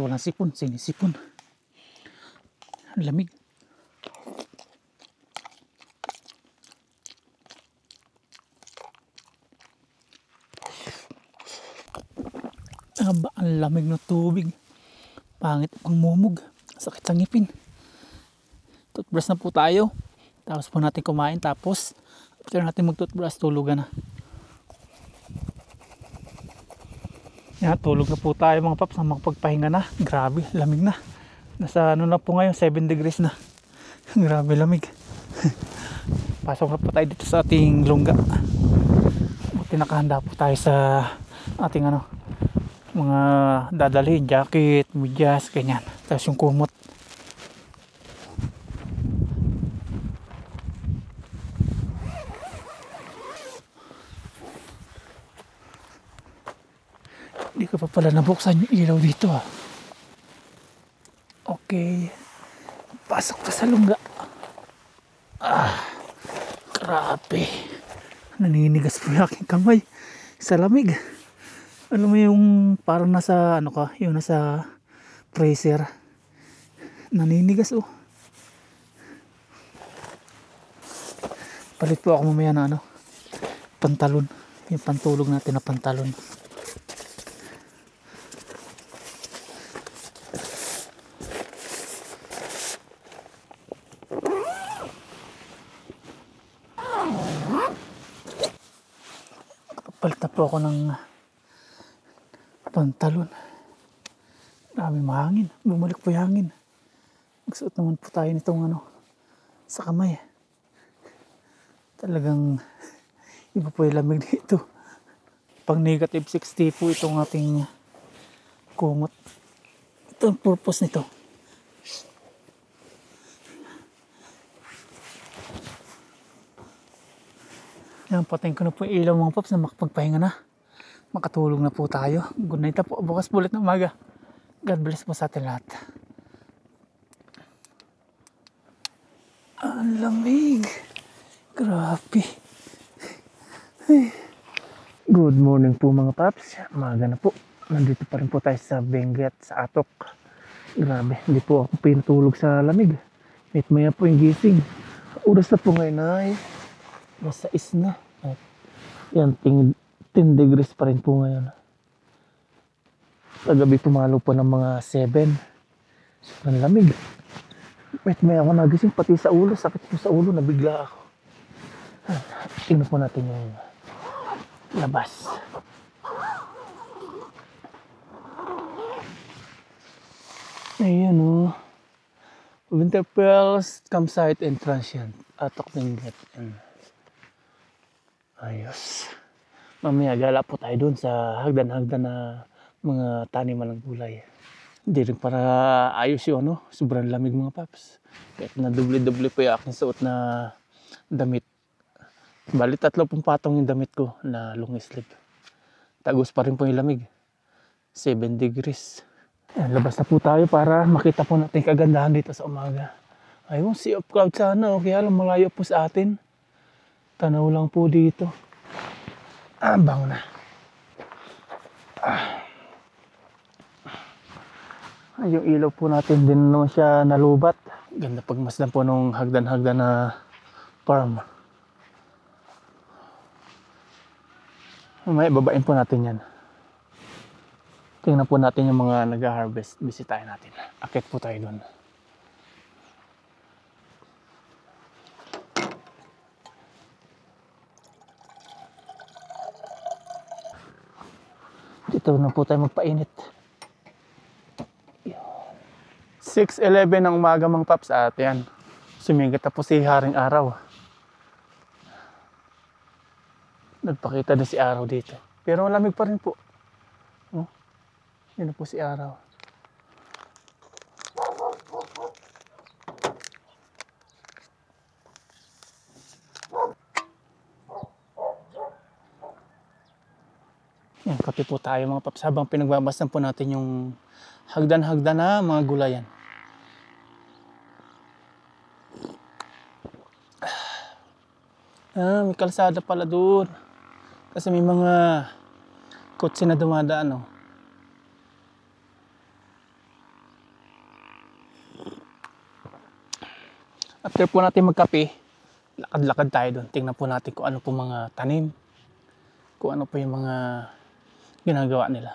walang sipon, sinisipon. Ang lamig. Aba, ang lamig ng tubig. Pangit pang mumog. Sakit sa ngipin. Toothbrush na po tayo. Tapos po natin kumain. Tapos, after natin mag-toothbrush, tulugan na. Yan, tulog na po tayo mga paps. Makapagpahinga na. Grabe, lamig na. Nasa ano na po ngayon, 7 degrees na. Grabe lamig. Pasok na po tayo dito sa ating lungga. Buti nakahanda po tayo sa ating mga dadalhin, jacket, medyas, ganyan. Tapos yung kumot. Hindi ko pa pala nabuksan yung ilaw dito Okay. Pasok pa sa lungga. Grabe. Naninigas po yung aking kamay sa lamig. Alam mo yung parang nasa yung nasa freezer. Naninigas Palit po ako mamaya na pantalon. Yung pantulog natin na pantalon. Palit na po ako ng pantalon. Dami mahangin. Bumalik po yung hangin. Magsuot naman po tayo nitong sa kamay. Talagang iba po yung lamig dito. Pang negative 60 po itong ating kumot. Ito ang purpose nito. Yan, patayin ko na po yung ilaw mga paps na makapagpahinga na. Makatulog na po tayo. Good night na po. Bukas po ulit ng umaga. God bless po sa atin lahat. Ang lamig. Grabe. Ay. Good morning po mga paps. Umaga na po. Nandito pa rin po tayo sa Benguet, sa Atok. Grabe. Hindi po ako pinatulog sa lamig. Maya po yung gising. Oras na po ngayon ay nasa na. At yan, 10 degrees pa rin po ngayon. Kagabi pumalo po ng mga 7. Ang lamig. May ako nagising pati sa ulo. Sakit po sa ulo. Nabigla ako. Tingnan po natin yung labas. Ayan Winterfell Campsite and Transient. Atok Benguet. Ayos. Mamaya gala po tayo dun sa hagdan-hagdan na mga taniman ng gulay. Hindi rin para ayos yung sobrang lamig mga paps. Kahit na doble-doble po yung aking suot na damit. Bali 3 patong yung damit ko na long sleeve. Tagos pa rin po yung lamig. 7 degrees. Ayan, labas na po tayo para makita po natin kagandahan dito sa umaga. Ayun, sea of cloud sana. Kaya lang malayo po sa atin. Tanaw lang po dito. Bango na. Yung ilaw po natin din naman siya nalubat. Ganda pagmasdan po nung hagdan-hagdan na farm. Mamaya babain po natin yan. Tingnan po natin yung mga nag-harvest. Bisitahin natin. Akit po tayo doon. Dito na po tayo magpainit. 6:11 ng umaga mga paps at yan. Sumigat na po si Haring Araw. Nagpakita na si Araw dito. Pero malamig pa rin po. Yan na po si Araw. Yan, kape po tayo mga paps habang pinagbabastan po natin yung hagdan-hagdan na mga gulayan. May kalsada pala doon. Kasi may mga kotse na dumadaan After po natin magkape, lakad-lakad tayo doon. Tingnan po natin kung ano po mga tanim. Kung ano po yung mga ginagawa nila.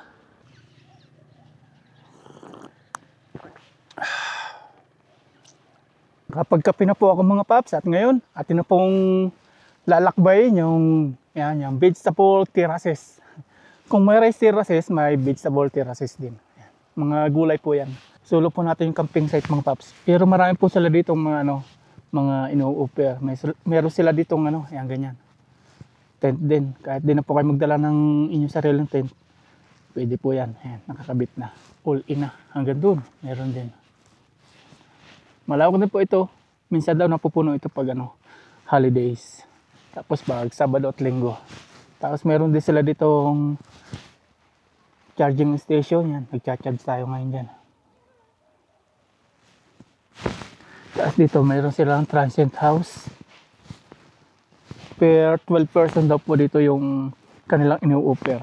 Kapag kape na po ako mga paps at ngayon, atin na pong lalakbayin yung vegetable terraces. Kung may rice terraces, may vegetable terraces din. Yan. Mga gulay po yan. Sulo po natin yung camping site mga paps. Pero marami po sila dito mga ino-offer. Meron sila dito yan ganyan. Tent din. Kahit di na po kayo magdala ng inyong sariling tent, pwede po yan. Ayan, nakakabit na. All in na. Hanggang doon, meron din. Malawak din po ito. Minsan daw napupuno ito pag holidays. Tapos pag Sabado at Linggo. Tapos meron din sila ditong charging station. Yan, nagcha-charge tayo ngayon dyan. Tapos dito meron silang transient house. Per 12% daw po dito yung kanilang inu-offer.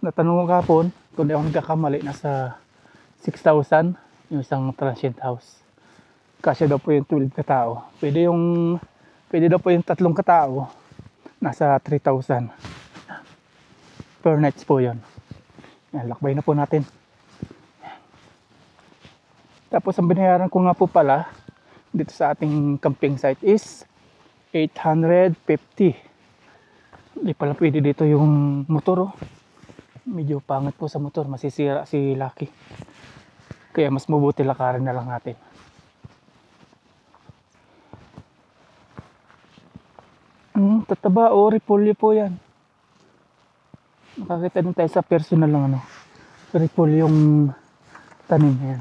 Natanong ko kapon, kung di ako nagkakamali, nasa 6,000 yung isang transient house. Kasi daw po yung 12 katao. Pwede daw po yung 3 katao, nasa 3,000. Per nights po yun. Yan, lakbay na po natin. Tapos ang binayaran ko nga po pala, dito sa ating camping site is 850. Hindi pala pwede dito yung motor. Medyo pangit po sa motor, masisira si Lucky. Kaya mas mabuti lakarin na lang natin. Tataba o repolyo po yan. Nakakita din tayo sa personal lang repolyo yung tanim yan.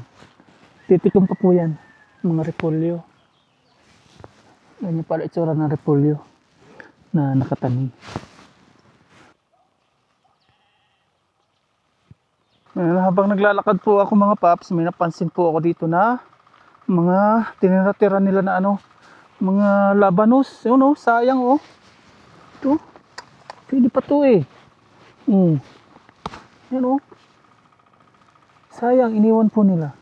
Titikom pa po yan, mga repolyo. Ganyan pala itsura ng repolyo na nakatanim. Habang naglalakad po ako mga paps, may napansin po ako dito na mga tinira-tira nila na mga labanos. Yun sayang Ito, pwede pa to Yan sayang, iniwan po nila.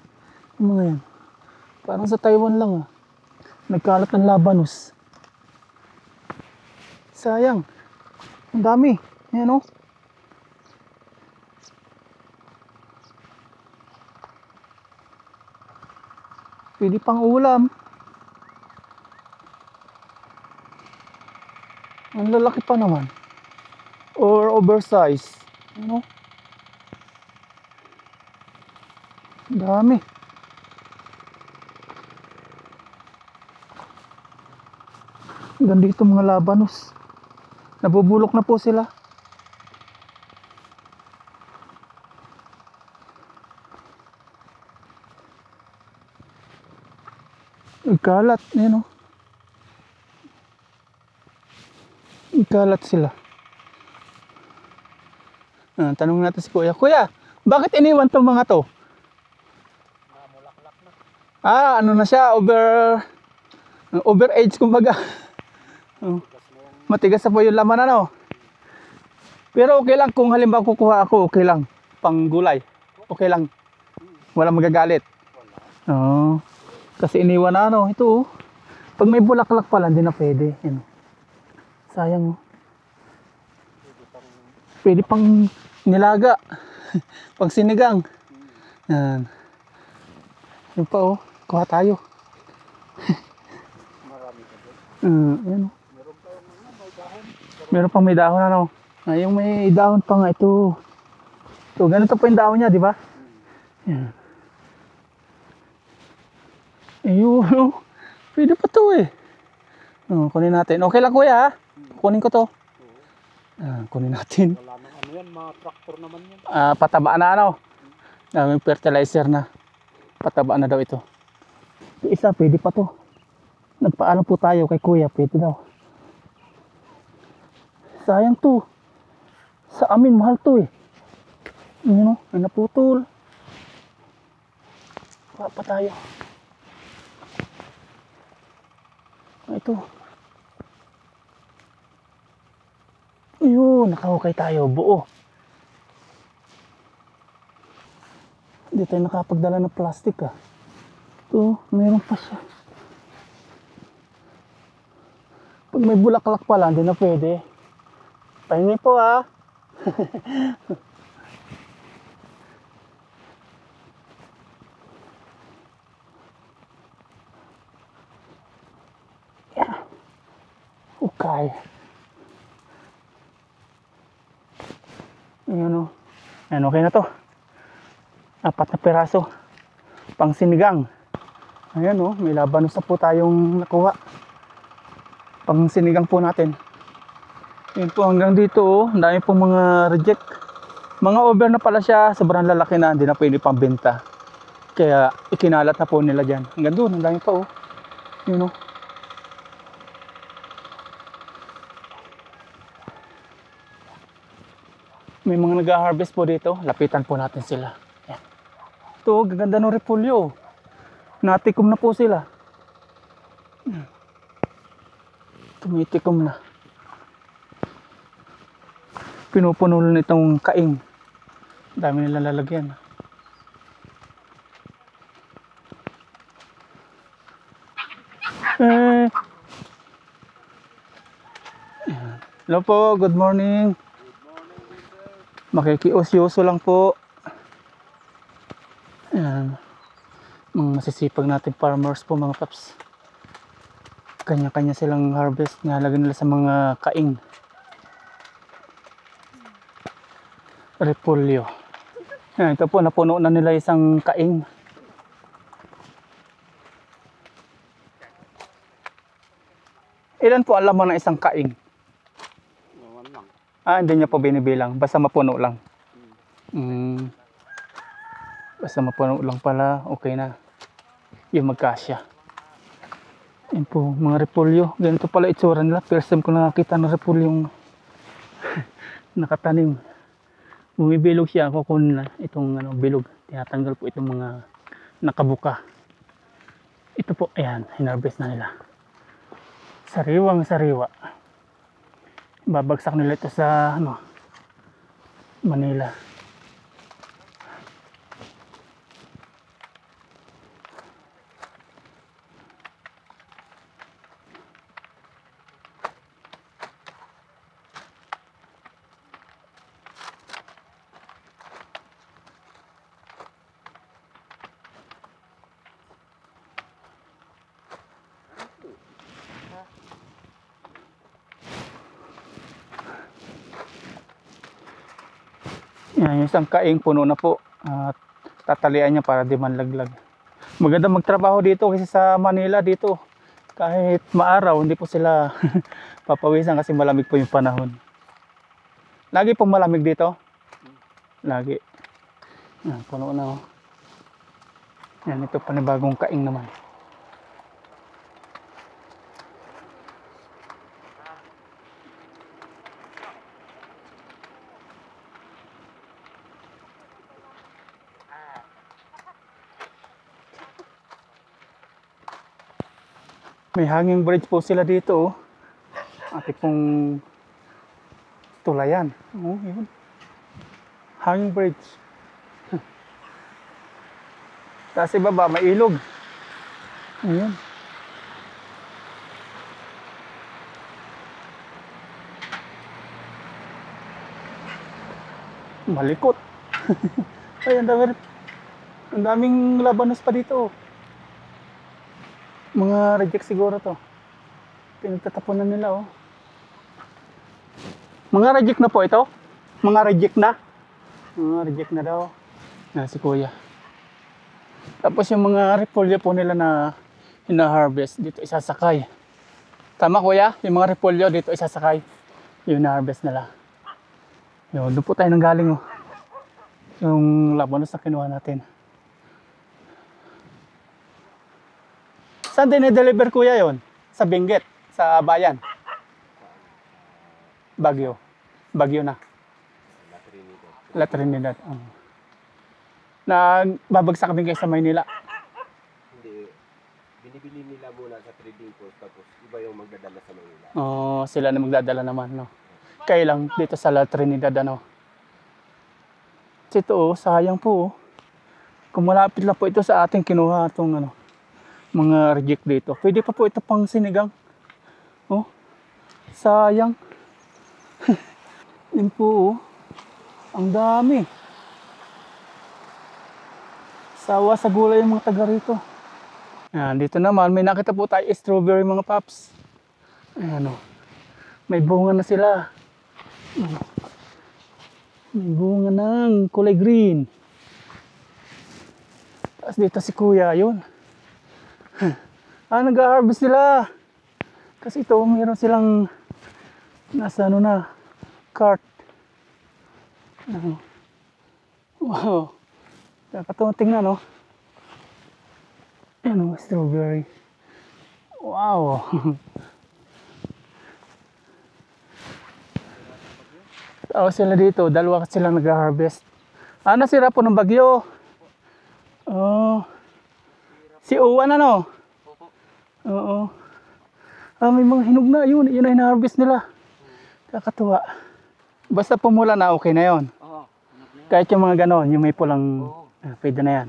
Yung mga yan. Parang sa Taiwan lang nagkalat ng labanos. Sayang. Ang dami. Yan pwede pang ulam. Ang lalaki pa naman. Or oversized. Ang dami. Hanggang dito mga labanos. Nabubulok na po sila. Ikalat, ikalat sila. Tanong natin si Kuya. Kuya, bakit iniwan tong mga to? Na siya, over age kumbaga. Matigas na po yung laman Pero okay lang kung halimbawa kukuha ako, okay lang. Pang gulay. Okay lang. Walang magagalit. Kasi iniwan na ito Pag may bulaklak pala, hindi na pwede. Sayang Pwede pang nilaga. Pang sinigang. Yan. Yun pa kuha tayo. Yan Meron pang may dahon yung may dahon pa nga ito. So ganito po yung dahon niya, di ba? Yan. Ayun, pwede pa to kunin natin. Okay lang kuya kunin ko to. Kunin natin. Wala nang yan, mga tractor naman yan. Pataba na may fertilizer na. Pataba na daw ito. Yung isa pwede pa to. Nagpaalam po tayo kay kuya, pwede daw. Sayang to. Sa amin mahal to may naputol. Pa tayo. Ito. Ayun, nakahukay tayo, buo. Hindi tayo nakapagdala ng plastic Ito, mayroon pa siya. Pag may bulaklak pala, hindi na pwede. Pahingi po ah. Yeah. Okay. Ayan o. Ayan, okay na to. 4 na piraso. Pang sinigang. Ayan o, may labanos na po tayong nakuha. Pang sinigang po natin. Ayan po, hanggang dito o. Ang dami po mga reject. Mga over na pala siya. Sobrang lalaki na. Hindi na pwede pang benta. Kaya ikinalat na po nila dyan. Hanggang doon, ang dami pa o. Yun o. May mga nag-harvest po dito. Lapitan po natin sila. Ayan. Ito, gaganda ng repolyo. Natikom na po sila. Tumitikom na. Pinupuno na itong kaing. Dami nila lalagyan. Hello po, good morning. Makikiusyoso lang po. Ayan. Mga masisipag natin farmers po mga paps. Kanya-kanya silang harvest. Nilalagay nila sa mga kaing. Repolyo. Ayan, ito po, napuno na nila isang kaing. Ilan po alam mo na isang kaing? Naman lang. Hindi niya po binibilang. Basta mapuno lang. Basta mapuno lang pala, okay na. Yung magkasya. Yan po, mga repolyo. Ganito pala itsura nila. First time ko nakakita ng repolyong nakatanim. Bumibilog siya. Kukunin na itong bilog. Tinatanggal po itong mga nakabuka. Ito po, ayan, hinarvest na nila. Sariwang sariwa. Babagsak nila ito sa Manila. Yan, yung isang kaing puno na po. At tatalian niya para di manlaglag. Maganda magtrabaho dito kasi sa Manila dito. Kahit maaraw, hindi po sila papawisan kasi malamig po yung panahon. Lagi pong malamig dito? Lagi. Yan, puno na oh. Yan, ito panibagong kaing naman. May hanging bridge po sila dito. Ate pong tulayan. Oh, yun. Hanging bridge. Tapos ibaba, may ilog. Ayan. Malikot. Ay, ang daming labanos pa dito. Mga reject siguro to. Pinagtatapunan nila oh. Mga reject na po ito? Mga reject na? Mga reject na daw. Si kuya. Tapos yung mga repolyo po nila na hina-harvest dito isasakay. Tama kuya? Yung mga repolyo dito isasakay. Yung na-harvest nila. Yun, doon po tayo nang galing oh. Yung labanos na kinuha natin. Saan dinideliver kuya yon? Sa Benguet, sa bayan? Baguio. Baguio na. La Trinidad. Nagbabagsak din kayo sa Maynila. Hindi. Binibili nila muna sa trading post tapos iba yung magdadala sa Manila. Sila na magdadala naman, no. Kayo lang dito sa La Trinidad, ano. Ito, sayang po. Kung malapit lang po ito sa ating kinuha itong mga reject dito. Pwede pa po ito pang sinigang. Oh, sayang. Yun po, oh. Ang dami. Sawa sa gulay yung mga taga rito. Ayan, dito naman, may nakita po tayo strawberry mga paps. Ayan, oh. May bunga na sila. May bunga ng kulay green. Tapos dito si kuya, yun. Nag-harvest sila. Kasi ito, mayroon silang nasa ano na, cart. Wow. Kakatuwang tingnan, no? Ayan o, strawberry. Wow. Tao sila dito, dalawa silang nag-harvest. Nasira po ng bagyo. Oh. Si Uwan ano? Oo. May mga hinog na, yun na hina-harvest nila. Kakatuwa. Basta pumula na, okay na yun. Kahit yung mga ganon, yung may pulang, pwede na yan.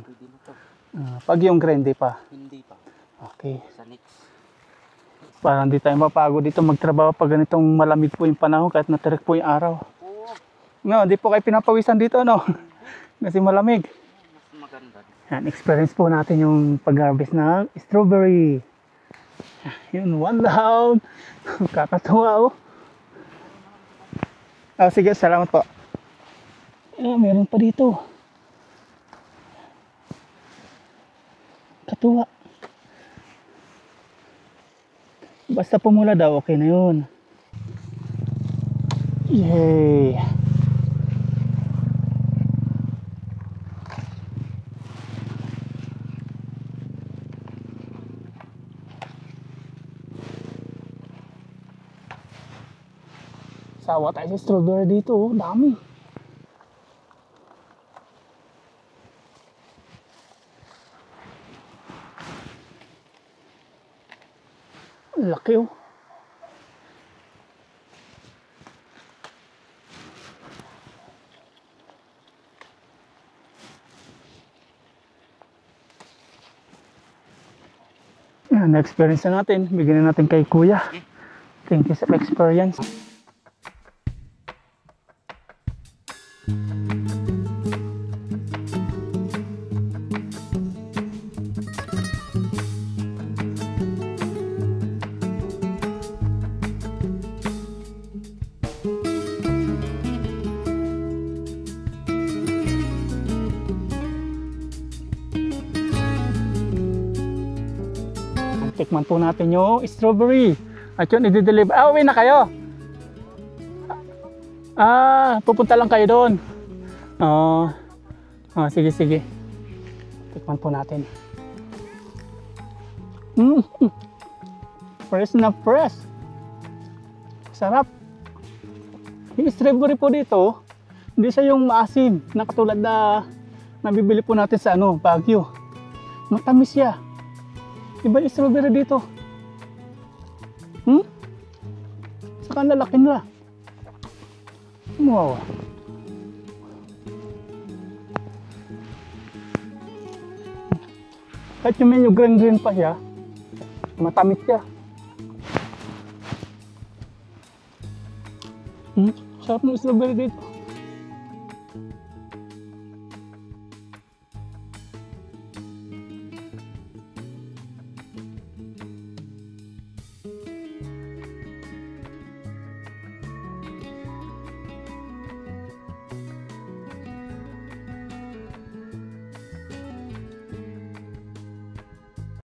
Pag yung green, di pa. Hindi pa. Okay. Sa next. Parang di tayo mapagod dito magtrabaho pag ganitong malamig po yung panahon kahit natirik po yung araw. No, di po kayo pinapawisan dito, no? Kasi malamig. Mas maganda. Yan, experience po natin yung pag-harvest ng strawberry. Yun, one down. Kakatuwa, oh. Sige, salamat po. Meron pa dito. Katuwa. Basta pumula daw, okay na yun. Yay! Sawa tayo sa strawberry dito, oh. Dami. Laki, oh. Na-experience na natin. Bigyan na natin kay kuya. Thank you sa experience. Tikman po natin yung strawberry. At yun, i-deliver. Uwi na kayo? Pupunta lang kayo doon. Sige, sige. Tikman po natin. Fresh na fresh. Sarap. Yung strawberry po dito, hindi siya yung maasim na katulad na nabibili po natin sa Baguio. Matamis siya. Iba yung strawberry dito. Saka lalaki nila. Wow. Kahit yung medyo green pa siya, matamis siya. Sarap ng strawberry dito.